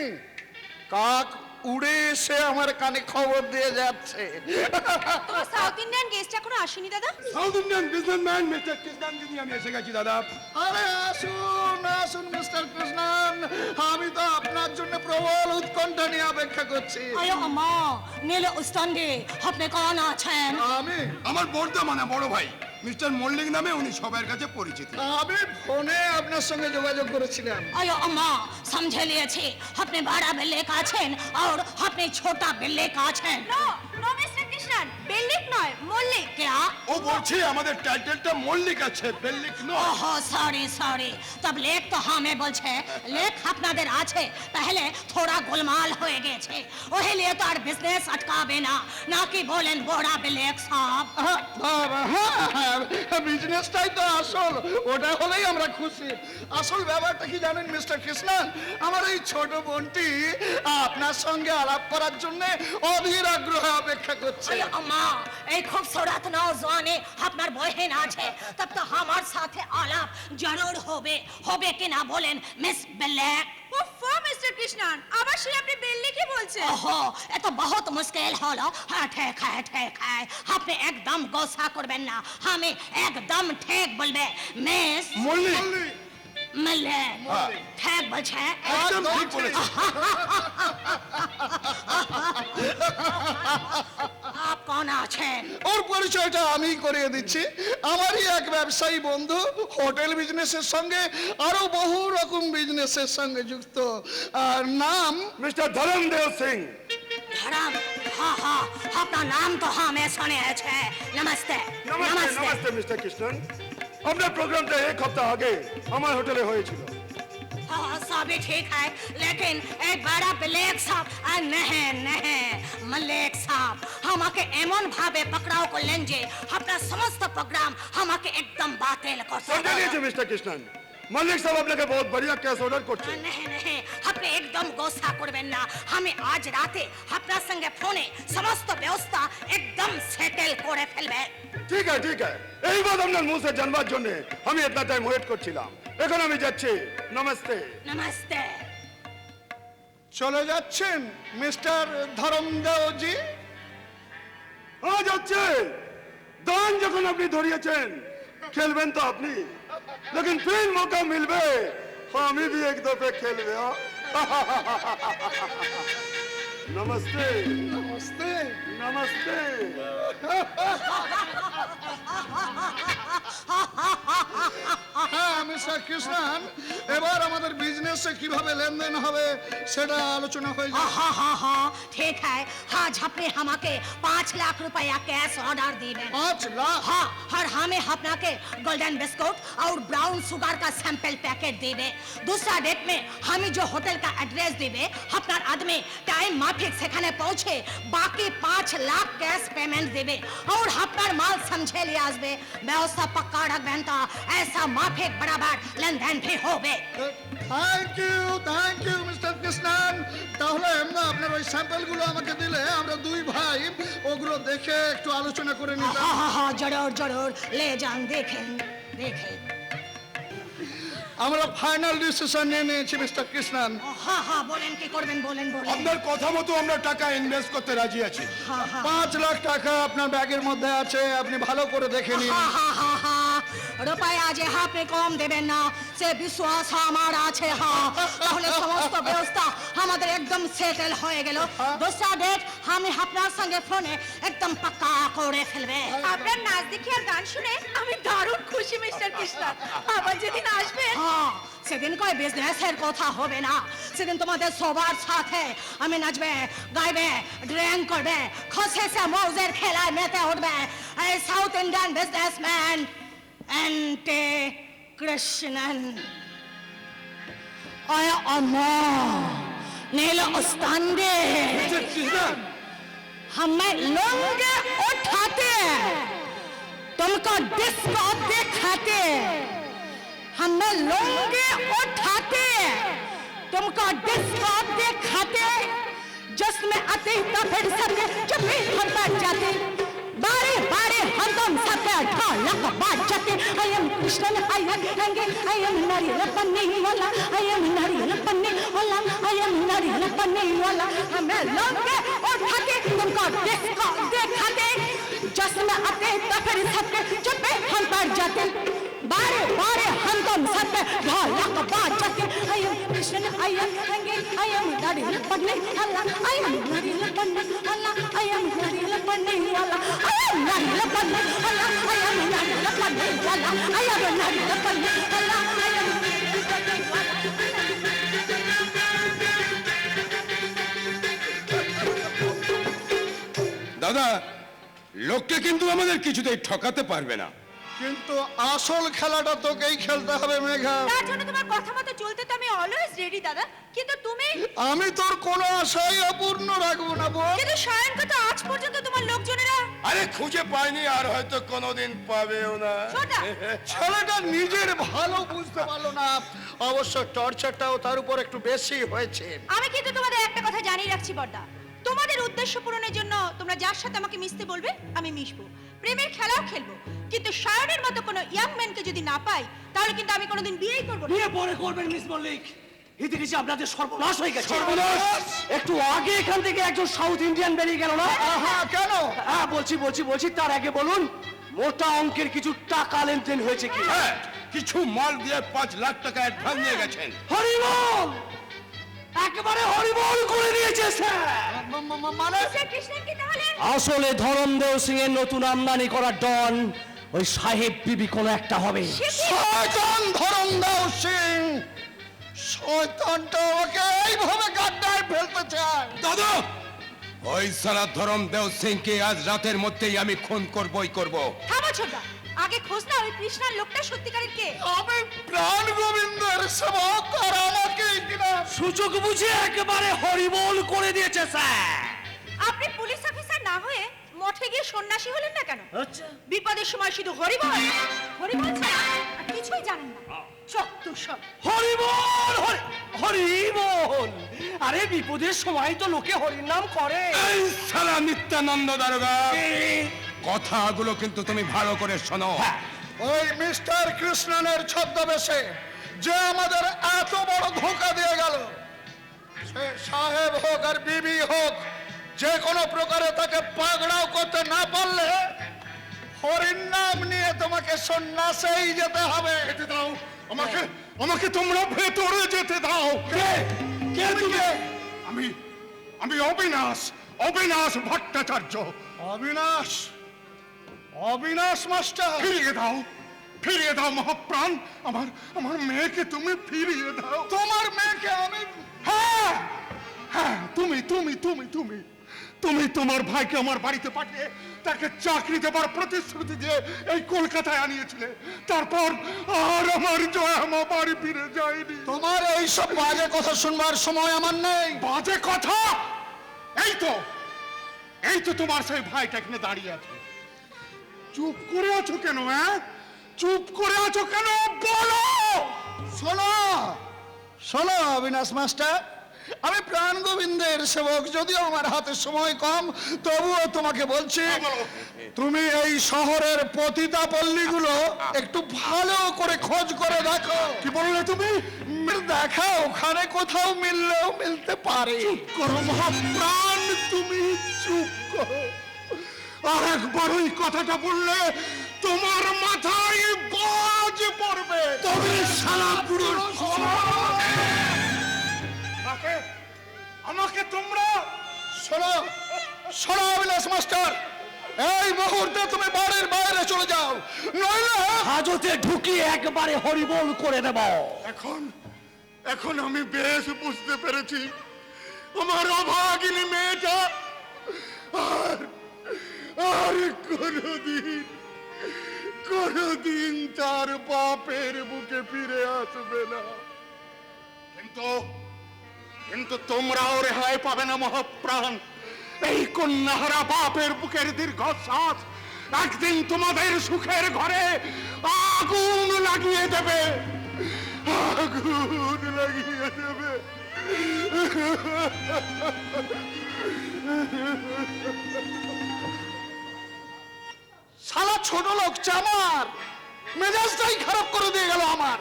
কাক উড়ে এসে আমার কানে খবর দিয়ে যাচ্ছে। সাউথ ইন্ডিয়ান গেস্ট এখনো আসেনি দাদা? South Indian businessman mister Krishnan ji আমি এসে গেছি দাদা। আরে আসুন আসুন মিস্টার কৃষ্ণন, আমি তো আপনার জন্য প্রবল উৎকণ্ঠা নিয়ে অপেক্ষা করছি। আয়ো আম্মা, নীল উস্তান্ডে আপনি কোন আছেন? আমি আমার বর্ধমানে বড় ভাই মিস্টার মল্লিক নামে উনি সবার কাছে পরিচিত। আমি ফোনে আপনার সঙ্গে যোগাযোগ করেছিলাম। আয়ো আম্মা, समझे লিয়েছি আপনি বড় বিল্লেক আছেন আর আপনি ছোট বিল্লেক আছেন। নো নো মিস্টার কৃষ্ণন, বেল্লিক নয় মল্লিক। क्या? ও বলছি আমাদের টাইটেলটা মল্লিক আছে, বেল্লিক নয়। ওহো সরি সরি, তব লেক তো হামে বলছে, লেক আপনাদের আছে, তাহলে থোড়া গোলমাল হয়ে গেছে। ওহে লিয়ে তো আর বিজনেস আটকাবে না, নাকি বলেন বড় বিল্লেক সাহেব? বিজনেসটাই তো আসল, ওটা হলেই আমরা খুশি। আসল ব্যাপারটা কি জানেন মিস্টার কৃষ্ণন, আমার এই ছোট বোনটি আপনার সঙ্গে আলাপ করার জন্য অধীর আগ্রহে অপেক্ষা করছে। আরে আম্মা, এই খুবসুরত নওজওয়ানে আপনার বহেন আছে, তব তো আমার সাথে আলাপ জরুর হবে। হবে কি না বলেন মিস ব্ল্যাক? ওফো মিস্টার কৃষ্ণন, আবার সেই আপনি বেল্লিকই বলছেন। ওহো, এ তো বহুত মুশকিল হলো। হ্যাঁ ঠিক है, আপনি একদম গোসা করবেন না, আমি একদম ঠিক বলবে মিস মল্লিক মল্লে। ঠিক বলছে? একদম ঠিক বলেছে। আপ কোন আছেন? ওর পরিচয়টা আমি করিয়ে দিচ্ছি। আমারই এক ব্যবসায়ী বন্ধু, হোটেল বিজনেসের সঙ্গে আরো বহু রকম বিজনেসের সঙ্গে যুক্ত। আর নাম মিস্টার ধরমদেও সিং। धर्म, हाँ हाँ, अपना नाम तो हमें सुने है। नमस्ते নমস্তে নমস্তে মিস্টার কৃষ্ণন, আপনার প্রোগ্রামটা এক সপ্তাহ আগে আমার হোটেলে হয়েছিল। हाँ सभी ठीक है, लेकिन एक बड़ा ब्लैक साहब नहीं नहीं मलिक साहब हमाके एमन भावे पकड़ाव को लेंगे, अपना समस्त प्रोग्राम हमाके एकदम बातिल कर समझ लीजिए मिस्टर কৃষ্ণন, মল্লিক সাহেব আপনাকে বহুত বড়িয়া ক্যাশ অর্ডার করছে। नहीं नहीं, আপনি একদম গোসা করবেন না। আমি আজ রাতে আপনার সঙ্গে ফোনে সমস্ত ব্যবস্থা একদম সেটেল করে ফেলবে। ঠিক আছে, এই বাদ আপনার মুখ से জানবার জন্য আমি এতটা টাইম ওয়েট করছিলাম। এখন আমি যাচ্ছি। নমস্তে। नमस्ते। চলে যাচ্ছেন মিস্টার ধরমদেও জি? হ্যাঁ যাচ্ছে। দান যখন আপনি ধরিয়েছেন, খেলবেন তো আপনি, लेकिन फिर मौका मिलবে আমি भी एक दफे खेलবে। नमस्ते নমস্তে। नमस्ते। হ্যাঁ মিস্টার কৃষ্ণন, এবার আমাদের বিজনেসে কিভাবে লেনদেন হবে সেটা আলোচনা হয়ে যাবে। हाँ हाँ हाँ ठीक है, आज अपने हमाके 5 लाख रुपया कैश ऑर्डर दीबे। 5 लाख? हाँ, और हमें अपना के गोल्डन बिस्कुट और ब्राउन शुगर का सैंपल पैकेट देवे। दूसरा डेट में हमें जो होटल का एड्रेस देवे, अपना आदमी टाइम माफिक सेखाने पहुंचे, बाकी 5 लाख कैश पेमेंट देवे और अपना माल समझे ले आसबे। व्यवस्था पक्का रखबेन तो ऐसा माफिक बराबर টাকার লেনদেন भी হবে। Thank you mister Krishnan. তাহলে আপনার ওই স্যাম্পলগুলো আমাকে দিলে আমরা দুই ভাই ওগুলো দেখে একটু আলোচনা করে নিতাম। हाँ हाँ हाँ जरूर जरूर ले जान देखें देखें। আমরা ফাইনাল ডিসিশন নিয়ে নিয়েছি মিস্টার কৃষ্ণন। हाँ हाँ बोलें কি করবেন বলেন বলেন। আপনার কথা মতো আমরা টাকা ইনভেস্ট করতে রাজি আছি। हाँ हाँ 5 লাখ টাকা আপনার ব্যাগের মধ্যে আছে, আপনি ভালো করে দেখে নিন। हाँ हाँ हाँ हाँ रुपया যে আপনি কম দেবেন না সে বিশ্বাস আমার আছে। হ্যাঁ তাহলে সমস্ত ব্যবস্থা আমাদের একদম সেটেল হয়ে গেল। দোসরা ডেট আমি আপনার সঙ্গে ফোনে একদম পাক্কা করে ফেলবে। আপনার নাচ দেখে আর গান শুনে আমি দারুণ খুশি মিস্টার কৃষ্ণ। আবার যেদিন আসবেন হ্যাঁ সেদিন কয় বিজনেসের কথা হবে না, সেদিন তোমাদের সবার সাথে আমি নাচবে গাইবে ড্রিঙ্ক করবে খসে সে মৌজের খেলায় মেতে উঠবে। এই সাউথ ইন্ডিয়ান বিজনেসম্যান এন্টে কৃষ্ণন আয় অমা নীল উস্তানদে हमें लोगे उठाते तुमको डिस्को दिखाते, हमें लोगे उठाते तुमको डिस्को दिखाते, जिसमें आते तो फिर सबके जब भी हम बैठ जाते बारे बारे हम तुम सबके ढोलक बाजते। I am Krishnan, I am Gange, I am नारियल पन्नी वाला, I am नारियल पन्नी वाला, I am नारियल पन्नी वाला। हमें लोगे उठाते तुमको डिस्को दिखाते, जिसमें आते तो फिर सबके जब भी हम बैठ जाते बारे बारे हम तुम सबके ढोलक बाजते। I am Krishnan, I am Gange, I am नारियल पन्नी वाला, I am नारियल पन्नी वाला, I am नारियल पन्नी वाला, I am नारियल पन्नी वाला, I am नारियल पन्नी वाला, I am नारियल पन्नी वाला, I am नारियल पन्नी वाला। দাদা, লোককে কিন্তু আমাদের কিছুতেই ঠকাতে পারবে না। কিন্তু আসল খেলাটা তোকেই খেলতে হবে মেঘা। তার জন্য তোমার কথা মতো চলতে তো আমি অলওয়েজ রেডি দাদা, কিন্তু তুমি আমি তোর কোনো আশাই অপূর্ণ রাখবো না বোন। কিন্তু সায়নকে তো আজ পর্যন্ত তোমার লোকজনেরা আরে খুঁজে পাইনি, আর হয়তো কোনোদিন পাবেও না। ছোটা ছেলেটা নিজের ভালো বুঝতে পারলো না, অবশ্য টর্চারটাও তার উপর একটু বেশি হয়েছে। আমি কিন্তু তোমাদের একটা কথা জানিয়ে রাখছি বড়দা, তোমাদের উদ্দেশ্য পূরণের জন্য তোমরা যার সাথে আমাকে মিশতে বলবে আমি মিশবো, প্রেমের খেলাও খেলবো, কিন্তু সায়নের মতো কোনো ইয়াং ম্যানকে যদি না পাই তাহলে কিন্তু আমি কোনোদিন বিয়েই করবো না। বিয়ে পরে করবেন মিস মল্লিক। এতে কিছু আপনাদের সর্বনাশ হয়ে গেছে। সর্বনাশ! একটু আগে এখান থেকে একজন সাউথ ইন্ডিয়ান বেরিয়ে গেল না? হ্যাঁ, কেন? হ্যাঁ বলছি তার আগে বলুন মোটা অঙ্কের কিছু টাকা লেনদেন হয়েছে কি? হ্যাঁ, কিছু মাল দিয়ে 5 লাখ টাকা অ্যাডভান্স নিয়ে গেছেন। হরিবল, একেবারে হরিবল করে দিয়েছে স্যার। মানে মিস্টার কৃষ্ণন কি তাহলে আসলে ধরমদেও সিং এর নতুন আমদানি করা ডন ওই সাহেব বিবি কোন একটা হবে। শয়তান ধরমদাও সিং, শয়তানটা ওকে এইভাবে গাড্ডায় ফেলতে চায়। দাদা, ওই সারা ধরমদেও সিংকে আজ রাতের মধ্যেই আমি খুন করবই করব। থামো ছোটা, আগে খোঁজ না ওই কৃষ্ণার লোকটা সত্যিকারের কে। আমি প্রাণ গোবিন্দের সেবক, আর আমাকে কিনা সুযোগ বুঝে একেবারে হরিবল করে দিয়েছে স্যার। আপনি পুলিশ অফিসার না হয়ে মঠে গিয়ে সন্ন্যাসী হলেন না কেন? আচ্ছা, বিপদের সময় শুধু হরিবল হরিবল ছাড়া আর কিছুই জানেন না। চতুষক হরিবল হরিবল। আরে বিপদের সময় তো লোকে হরির নাম করে। এই সারা নিত্যানন্দ দারোগা, কথাগুলো কিন্তু তুমি ভালো করে শোনো। ওই মিস্টার কৃষ্ণনের ছদ্মবেশে যে আমাদের এত বড় ধোঁকা দিয়ে গেল, সে সাহেব হোক আর বিবি হোক, যে কোনো প্রকারে তাকে পাগড়াও করতে না পারলে হরির নাম নিয়ে তোমাকে সন্ন্যাসেই যেতে হবে। যেতে দাও আমাকে, আমাকে তোমরা ভেতরে যেতে দাও। কে তুমি? আমি অবিনাশ ভট্টাচার্য। অবিনাশ মাস্টার, ফিরিয়ে দাও মহাপ্রাণ, আমার মেয়েকে তুমি ফিরিয়ে দাও। তোমার মেয়েকে আমি? হ্যাঁ হ্যাঁ, তুমি তোমার ভাইকে আমার বাড়িতে পাঠিয়ে তাকে চাকরি দেবার প্রতিশ্রুতি দিয়ে এই কলকাতায় আনিয়েছিলে, তারপর আর আমার জয়ামা বাড়ি ফিরে যায়নি। তোমার এইসব বাজে কথা শুনবার সময় আমার নেই। বাজে কথা? এই তো তোমার সেই ভাইটা এখানে দাঁড়িয়ে আছে। চুপ করে আছো কেন? চুপ করে আছো কেন? বলো। শোনো শোনো অবিনাশ মাস্টার, আমি প্রাণ গোবিন্দের সেবক, যদিও আমার হাতে সময় কম, তবুও তোমাকে বলছি তুমি এই শহরের পতিতা পল্লীগুলো একটু ভালো করে খোঁজ করে দেখো। কি বললে তুমি? দেখা ওখানে কোথাও মিললেও মিলতে পারে। চুপ করো মহাপ্রাণ, তুমি চুপ করো। আর একবার ওই কথাটা বললে তোমার মাথায় বাজ পড়বে। তবে শালা বুড়ো আমাকে তোমরা শোনো শোনো অবিনাশ মাস্টার, এই মুহূর্তে তুমি বাড়ির বাইরে চলে যাও, নইলে হাজতে ঢুকি একবারে হরিবোল করে দেব। এখন আমি বেশ বুঝতে পেরেছি আমার অভাগিনী মেয়েটা আর আর কোনদিন তার বাপের বুকে ফিরে আসবে না। কিন্তু তোমরাও রেহাই পাবে না মহাপ্রাণ। এই কন্যাহারা বাপের বুকের দীর্ঘশ্বাস একদিন তোমাদের সুখের ঘরে আগুন লাগিয়ে দেবে, আগুন লাগিয়ে দেবে। শালা ছোট লোক চামার মেজাজটাই খারাপ করে দিয়ে গেল আমার।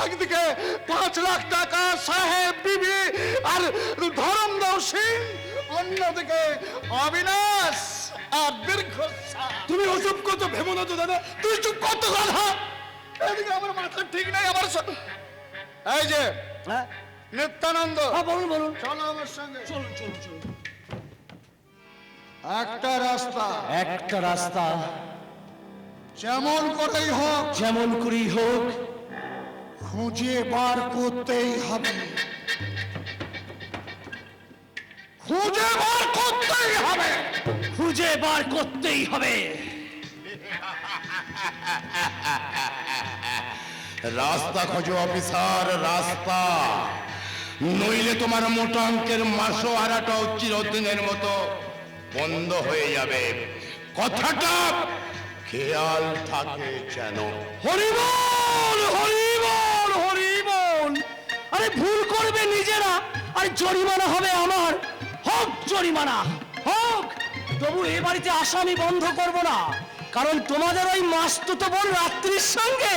একদিকে 5 লাখ টাকা, সাহেব, বিবি আর ধরমদাও সিং, অন্যদিকে অবিনাশ আর দীর্ঘশ্বাস। তুমি ওসব কত ভেবো না তো দাদা, তুই চুপ কত কথা। এদিকে আমার মাথা ঠিক নাই, আমার এই যে হ্যাঁ নিত্যানন্দ, বলুন বলুন। চলো আমার সঙ্গে। চলুন চলুন চলুন। একটা রাস্তা, একটা রাস্তা যেমন করেই হোক যেমন করেই হোক খুঁজে বার করতেই হবে, খুঁজে বার করতেই হবে, খুঁজে বার করতেই হবে। রাস্তা খোঁজো অফিসার, রাস্তা, নইলে তোমার মোটা অঙ্কের মাসোহারাটাও চিরদিনের মতো বন্ধ হয়ে যাবে। কথাটা খেয়াল থাকে যেন। হরিবল হরিবল হরিবল। আরে ভুল করবে নিজেরা, আর জরিমানা হবে আমার। হোক জরিমানা হোক, তবু এ বাড়িতে আসামি বন্ধ করব না, কারণ তোমাদের ওই মাস্তুতো বোন রাত্রির সঙ্গে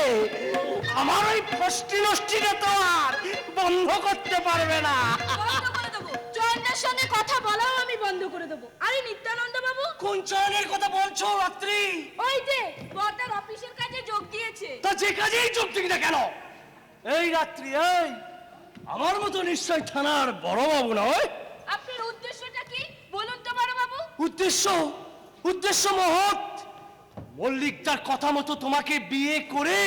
আমার ওই ফষ্টি নষ্টিটা তো আর বন্ধ করতে পারবে না। বন্ধ করে দেবো, জয়নের সঙ্গে কথা বলাও আমি বন্ধ করে দেবো। আরে নিত্যানন্দ বাবু, কোন চয়নের কথা বলছো রাত্রি? ওই যে বর্দার অফিসের কাজে যোগ দিয়েছে। তা যে কাজেই চোখ ঠিক না কেন? এই রাত্রি, এই আমার মতো নিশ্চয় থানার বড় বাবু নয়। আপনার উদ্দেশ্যটা কি বলুন তো বড় বাবু? উদ্দেশ্য উদ্দেশ্য মহৎ। মল্লিক তার কথা মতো তোমাকে বিয়ে করে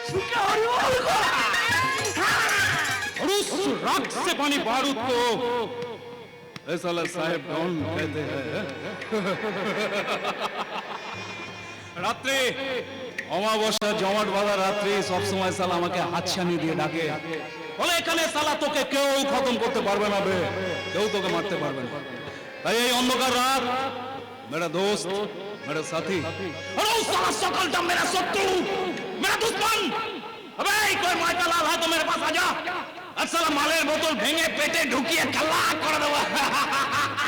সুখে হরিবল করা। राख से पानी बारूद को ऐसा साहेब डॉन कहते हैं। রাত্রি অমাবস্যা জমাট বাঁধা রাত্রি সবসময় সালা আমাকে হাতছানি দিয়ে ডাকে, বলে এখানে সালা তোকে কেউ খতম করতে পারবে না বে, কেউ তোকে মারতে পারবে না। তাই এই অন্ধকার রাত मेरा दोस्त मेरा साथी और उस साला सकलटा मेरा शत्रु मेरा दुश्मन। अबे कोई माइका लाल है तो मेरे पास आ जा, साला मालेर बोतल भेंगे पेटे ढुकिए खल्ला कर देवा।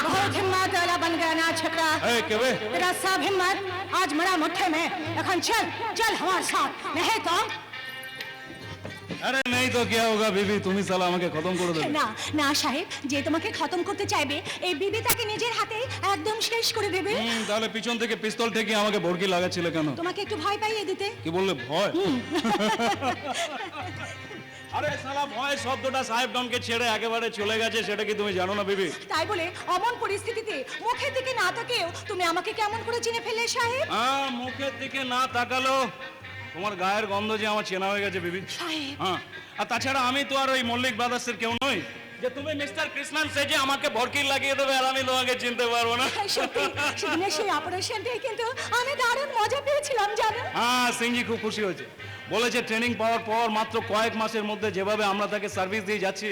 बहुत हिम्मत वाला बन गया ना छकरा। ए केवे तेरा सब हिम्मत आज मरा मुट्ठे में। এখন चल चल हमारे साथ, नहीं तो अरे नहीं तो क्या होगा बीबी, तुम ही साला আমাকে খতম করে দেবে। না না সাহেব, যে তোমাকে খতম করতে চাইবে এই বিবি তাকে নিজের হাতে একদম শেষ করে দেবে। তাহলে পিছন থেকে পিস্তল ঠেকে আমাকে ভড়কি লাগাচ্ছিল কেন? তোমাকে একটু ভয় পাইয়ে দিতে। কি বললে ভয়? আরে সালা ভয় শব্দটা সাহেব ডনকে ছেড়ে একেবারে চলে গেছে, সেটা কি তুমি জানো না বিবি? তাই বলে অমন পরিস্থিতিতে মুখের দিকে না তাকিয়েও তুমি আমাকে কেমন করে চিনে ফেললে সাহেব? মুখের দিকে না তাকালো তোমার গায়ের গন্ধ যে আমার চেনা হয়ে গেছে বিবি। সাহেব হ্যাঁ, আর তাছাড়া আমি তো আর ওই মল্লিক ব্রাদার্সের কেউ নই যে তুমি মিস্টার কৃষ্ণান সেজে আমাকে ভড়কি লাগিয়ে দেবে আর আমি তোমাকে চিনতে পারবো না। সত্যি সেদিনের সেই অপারেশনটাই কিন্তু আমি দারুণ মজা পেয়েছিলাম জানো। হ্যাঁ, সিংজি খুব খুশি হয়েছে, বলেছে ট্রেনিং পাওয়ার পর মাত্র কয়েক মাসের মধ্যে যেভাবে আমরা তাকে সার্ভিস দিয়ে যাচ্ছি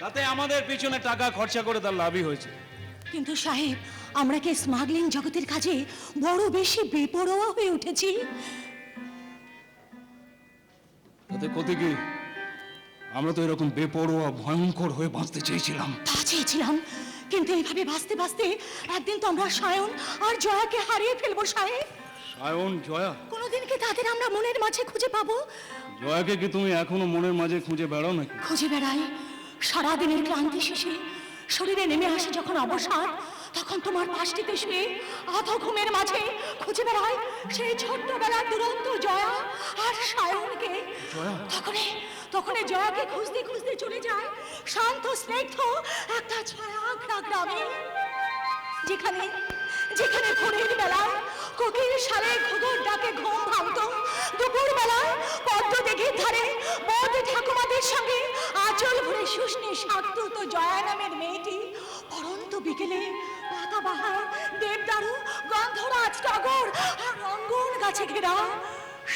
তাতে আমাদের পিছনে টাকা খরচা করে তার লাভই হয়েছে। কিন্তু সাহেব, আমরা কি স্মাগলিং জগতের কাজে বড় বেশি বেপরোয়া হয়ে উঠেছি? তাতে ক্ষতি কি? আমরা তো এরকম বেপরোয়া ভয়ঙ্কর হয়ে বাঁচতে চেয়েছিলাম। তা চেয়েছিলাম, কিন্তু এইভাবে বাঁচতে বাঁচতে একদিন তো আমরা সায়ন আর জয়াকে হারিয়ে ফেলবো সাহেব। সায়ন, জয়া? কোনোদিন কি তাদের আমরা মনের মাঝে খুঁজে পাবো? জয়াকে কি তুমি এখনো মনের মাঝে খুঁজে বেড়াও নাকি? খুঁজে বেড়াই। সারাদিনের ক্লান্তি শেষে শরীরে নেমে আসে যখন অবসাদ, তখন তোমার পাশটিতে শুয়ে আধো ঘুমের মাঝে খুঁজে বেড়াই সেই ছোট্টবেলার দুরন্ত জয়া আর সায়নকে। তখনই জয়াকে খুঁজতে খুঁজতে চলে যায় শান্ত স্নিগ্ধ একটা ছায়া গ্রামে, যেখানে যেখানে ভোরের বেলায় কোকিল শালে ঘুঘুর ডাকে ঘুম ভাঙত, দুপুর বেলায় পদ্ম দিঘির ধারে বৌদি ঠাকুমাদের সঙ্গে আঁচল ভরে শুষ্নি শাক্ত তো জয়া নামের মেয়েটি পরন্ত বিকেলে পাতাবাহার দেবদারু গন্ধরাজ টগর আর রঙ্গন গাছে ঘেরা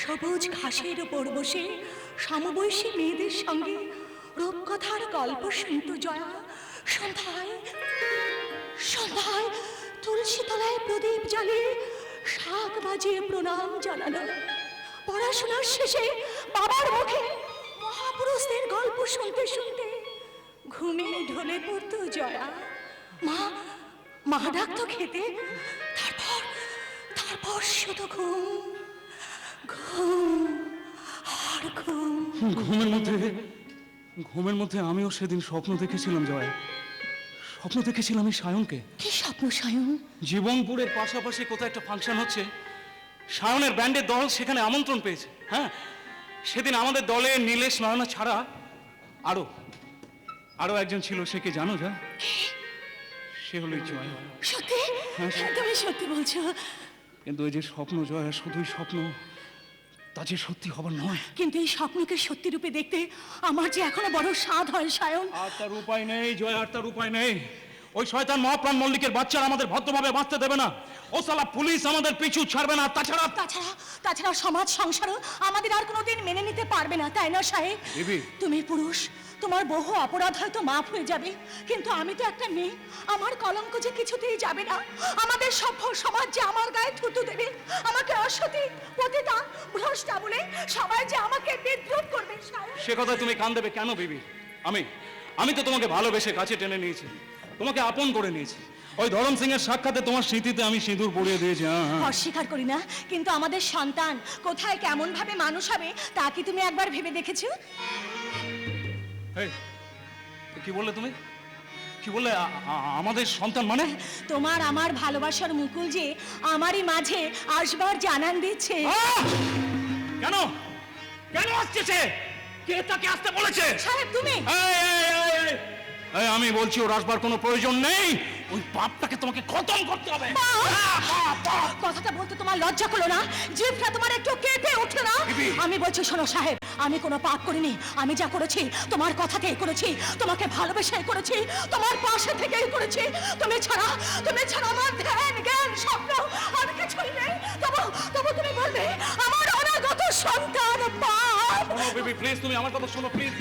সবুজ ঘাসের উপর বসে সমবয়সী মেয়েদের সঙ্গে রূপকথার গল্প শুনত জয়া। সন্ধ্যায় সন্ধ্যায় তুলসী তলায় প্রদীপ জ্বালিয়ে শাক বাজিয়ে প্রণাম জানানো, পড়াশোনার শেষে বাবার মুখে মহাপুরুষদের গল্প শুনতে শুনতে ঘুমে ঢলে পড়তো জয়া। মা ডাকতো খেতে, তারপর শুধু ঘুম ঘুম আর ঘুম। ঘুমের মধ্যে আমিও সেদিন স্বপ্ন দেখেছিলাম জয়া। স্বপ্ন দেখেছিলাম এই সায়নকে। কি স্বপ্ন সায়ন? জীবনপুরের পাশাপাশি কোথায় একটা ফাংশন হচ্ছে, সায়নের ব্যান্ডের দল সেখানে আমন্ত্রণ পেয়েছে। হ্যাঁ, সেদিন আমাদের দলে নীলেশ নয়না ছাড়া আরো একজন ছিল। সে কে জানো যা? সে হলো জয়া। সত্যি? তুমি সত্যি বলছো? কিন্তু ওই যে স্বপ্ন জয়া, শুধুই স্বপ্ন, তা যে সত্যি হবার নয়। কিন্তু এই স্বপ্নকে সত্যি রূপে দেখতে আমার যে এখনো বড় স্বাদ হয় সায়ন। আর তার উপায় নেই জয়া, আর তার উপায় নেই। ওই শয়তান মহাপ্রাণ মল্লিকের বাচ্চারা আমাদের ভদ্রভাবে বাঁচতে দেবে না। ও সালা পুলিশ আমাদের পিছু ছাড়বে না। তাছাড়া সমাজ সংসারও আমাদের আর কোনোদিন মেনে নিতে পারবে না, তাই না সাহেব? তুমি পুরুষ, তোমার বহু অপরাধ হয়তো মাফ হয়ে যাবে, কিন্তু আমি তো একটা মেয়ে, আমার কলঙ্ক যে কিছুতেই যাবে না। আমাদের সভ্য সমাজ যে আমার গায়ে থুতু দেবে, আমাকে অসতী, পতিতা, ভ্রষ্টা বলে সবাই যে আমাকে বিদ্রুপ করবে। সে কথা তুমি কান দেবে কেন বিবি? আমি তো তোমাকে ভালোবেসে কাছে টেনে নিয়েছি, তোমাকে আপন করে নিয়েছি। ওই ধরম সিং এর সাক্ষাতে তোমার স্মৃতিতে আমি সিঁদুর পরিয়ে দিয়েছি। অস্বীকার করি না, কিন্তু আমাদের সন্তান কোথায় কেমন ভাবে মানুষ হবে তা কি তুমি একবার ভেবে দেখেছো? কি বললে তুমি? কি বললে? আমাদের সন্তান মানে? তোমার আমার ভালোবাসার মুকুল যে আমারই মাঝে আসবার জানান দিচ্ছে। কেন কেন আসছে সে? কে তাকে আসতে বলেছে? সাহেব তুমি। আমি বলছি ওর আসবার কোনো প্রয়োজন নেই। ওই পাপটাকে তোমাকে খতম করতে হবে। কথাটা বলতে তোমার লজ্জা করলো না? জিভটা তোমার একটু কেঁপে উঠলো না? আমি বলছি শোনো সাহেব, আমি কোনো পাপ করিনি। আমি যা করেছি তোমার কথাতেই করেছি, তোমাকে ভালোবেসেই করেছি, তোমার পাশে থেকেই করেছি। তুমি ছাড়া আমার ধ্যান জ্ঞান স্বপ্ন আর কিছুই নেই। তবু তুমি বলবে আমার অনাগত সন্তান পাপ। বেবি প্লিজ, তুমি আমার কথা শোনো প্লিজ।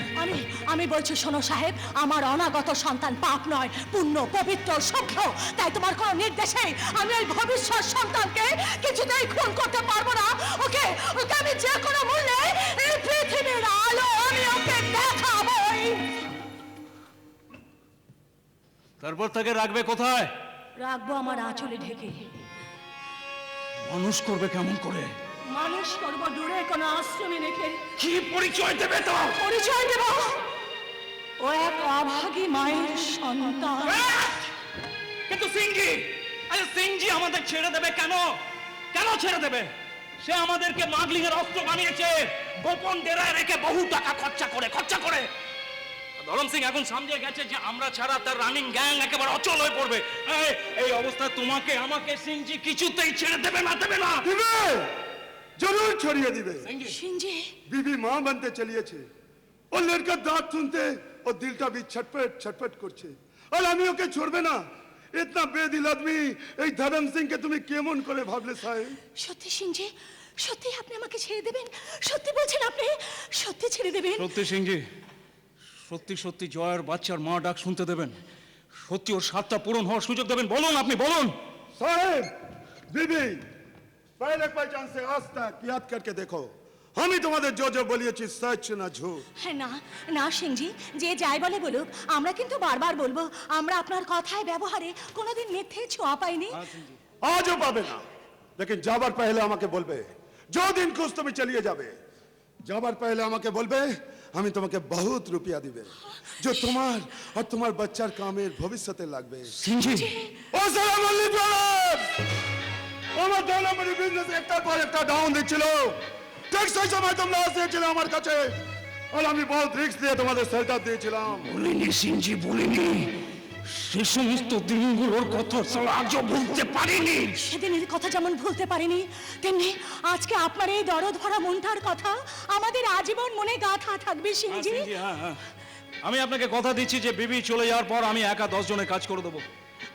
আমি বলছি শোনো সাহেব, আমার অনাগত সন্তান পাপ নয়, পুণ্য, পবিত্র, সভ্য। তাই তোমার কোনো নির্দেশে আমি এই ভবিষ্যৎ সন্তানকে কিছুতেই খুন করতে পারবো না। ওকে আমি যে কোনো মূল্যে এই পৃথিবীর আলো আমি ওকে দেখাবই। তারপর তাকে রাখবে কোথায়? রাখবো আমার আঁচলে ঢেকে। মানুষ করবে কেমন করে? মানুষ করবো দূরে কোনো আশ্রমে রেখে। কি পরিচয় দেবে তো? পরিচয় দেব ও এক অভাগী মায়ের সন্তান। কিন্তু সিংজি আমাদের ছেড়ে দেবে কেন? কেন ছেড়ে দেবে? সে আমাদেরকে মাগলিং এর অস্ত্র বানিয়েছে, গোপন ডেরায় রেখে বহু টাকা খরচা করে। ধরম সিং এখন সামনে গেছে যে আমরা ছাড়া তার রানিং গ্যাং একেবারে অচল হয়ে পড়বে। এই অবস্থায় তোমাকে আমাকে সিংজি কিছুতেই ছেড়ে দেবে না। দিবে, जरूर छोड़िए दिवे। सिंजी बीबी माँ बनते चलिए और लड़का दांत सुनते और दिलटा भी छटपट करছে और আমি ওকে छोड़বে না। इतना बेदिल आदमी এই ধরম সিং কে তুমি কেমন করে ভাবলে সাহেব? সত্যি সিংজি, সত্যি আপনি আমাকে ছেড়ে দেবেন? সত্যি বলছেন আপনি? সত্যি ছেড়ে দেবেন? সত্যি সিংজি, সত্যি জয়ের বাচ্চার মা ডাক শুনতে দেবেন? সত্যি ওর স্বাদটা পূরণ হওয়ার সুযোগ দেবেন? বলুন, আপনি বলুন। साहेब बीबी पहले पहचान से आज तक याद करके देखो, আমি তোমাদের জো বলিয়েছি সচ না ঝুট। হ্যাঁ, না না সিংজি, যে যাই বলে বলুক, আমরা কিন্তু বারবার বলবো আমরা আপনার কথায় ব্যবহারে কোনোদিন মিথ্যে ছোঁয়া পাইনি। আজও পাবে না, लेकिन যাবার पहले আমাকে বলবে। जो दिन कुछ তুমি চলিয়ে যাবে, যাবার पहले আমাকে বলবে, আমি তোমাকে বহুত রুপিয়া দিবে, जो তোমার আর তোমার বাচ্চার কামের ভবিষ্যতে লাগবে। সিংজি, ও সালাম আলাইকুম। আমার 2 নম্বরের বিজনেস একটার পর একটা ডাউন দিচ্ছিল, ঠিক সেই সময় তোমরা এসেছিলে আমার কাছে, আর আমি বহুত রিস্ক দিয়ে তোমাদের সেটআপ দিয়েছিলাম। বলিনি সিংজি, বলিনি। সে সমস্ত দিনগুলোর কথা আজও ভুলতে পারিনি। সেদিনের কথা যেমন ভুলতে পারিনি, তেমনি আজকে আপনার এই দরদ ভরা মনটার কথা আমাদের আজীবন মনে গাঁথা থাকবে সিংজি। হ্যাঁ, আমি আপনাকে কথা দিচ্ছি যে বিবি চলে যাওয়ার পর আমি একা 10 জনের কাজ করে দেবো।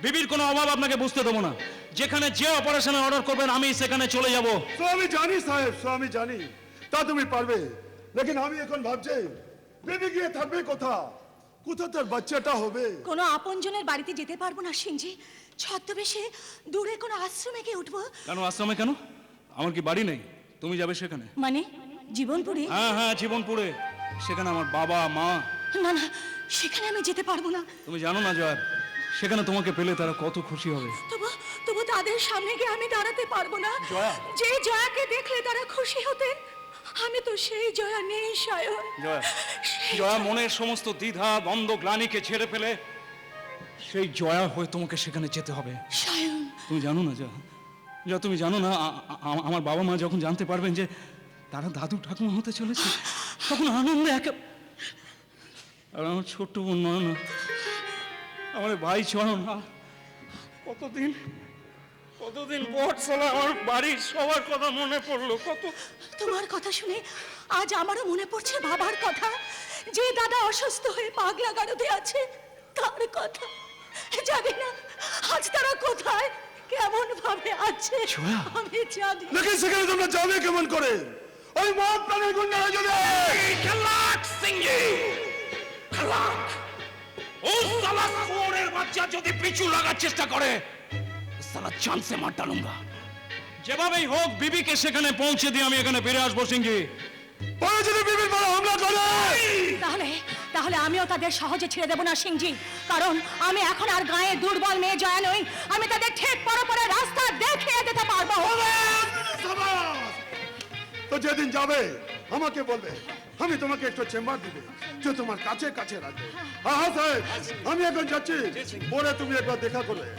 বিবির কোনো অভাব আপনাকে বুঝতে দেবো না। যেখানে যে অপারেশনে অর্ডার করবেন আমি সেখানে চলে যাব। তো আমি জানি সাহেব, আমি জানি তা তুমি পারবে, लेकिन আমি এখন ভাবছি বেবি গিয়ে থাকবে কোথা তার বাচ্চাটা হবে। কোনো আপনজনের বাড়িতে যেতে পারবো না সিংজি, ছদ্মবেশে দূরে কোনো আশ্রমে গিয়ে উঠবো। কেন আশ্রমে? কেন, আমার কি বাড়ি নেই? তুমি যাবে সেখানে? মানে জীবনপুরে? হ্যাঁ, জীবনপুরে। সেখানে আমার বাবা মা। না না, সেখানে আমি যেতে পারবো না। তুমি জানো না জয়া, সেখানে তোমাকে পেলে তারা কত খুশি হবে। তবু তাদের সামনে গিয়ে আমি দাঁড়াতে পারবো না। জয়া। যে জয়াকে দেখলে তারা খুশি হতেন, আমি তো সেই জয়া নেই সায়ন। জয়া মনের সমস্ত দ্বিধা দ্বন্দ্ব গ্লানিকে ছেড়ে ফেলে সেই জয়া হয়ে তোমাকে সেখানে যেতে হবে। সায়ন, তুমি জানো না জয়া, তুমি জানো না আমার বাবা মা যখন জানতে পারবেন যে তারা দাদু ঠাকুমা হতে চলেছে, তখন আনন্দে আর আমার ছোট্ট বোন নয়না, আমার ভাই চরণ, কতদিন পর সালা আমার বাড়ির সবার কথা মনে পড়লো। তোমার কথা শুনে আজ আমারও মনে পড়ছে বাবার কথা, যে দাদা অসুস্থ হয়ে পাগলা গারদে আছে তার কথা। জানি না আজ তারা কোথায় কেমন ভাবে আছে, আমি জানি। लेकिन সেখানে তোমরা যাবে কেমন করে? ওই মত প্রাণের গুন্ডারা যদি খালাক সিংজি, খালাক। ও সালা কোরের বাচ্চা যদি পিছু লাগার চেষ্টা করে, সালা জান সে মার ডালুঙ্গা। যেভাবেই হোক বিবিকে সেখানে পৌঁছে দিয়ে আমি এখানে ফিরে আসবো সিংজি। পরে যদি বিবির পরে হামলা করে, তাহলে আমিও তাদের সহজে ছেড়ে দেব না সিংজি, কারণ আমি এখন আর গায়ে দুর্বল মেয়ে জয়া নই। আমি তাদের ঠিক পরে রাস্তা দেখিয়ে দিতে পারবো। তো যেদিন যাবে আমাকে বলবে, আমি তোমাকে একটা চেম্বার দিবে, যে তোমার কাছে রাখবে। হ্যাঁ সাহেব, আমি এখন যাচ্ছি, পরে তুমি একবার দেখা করবে।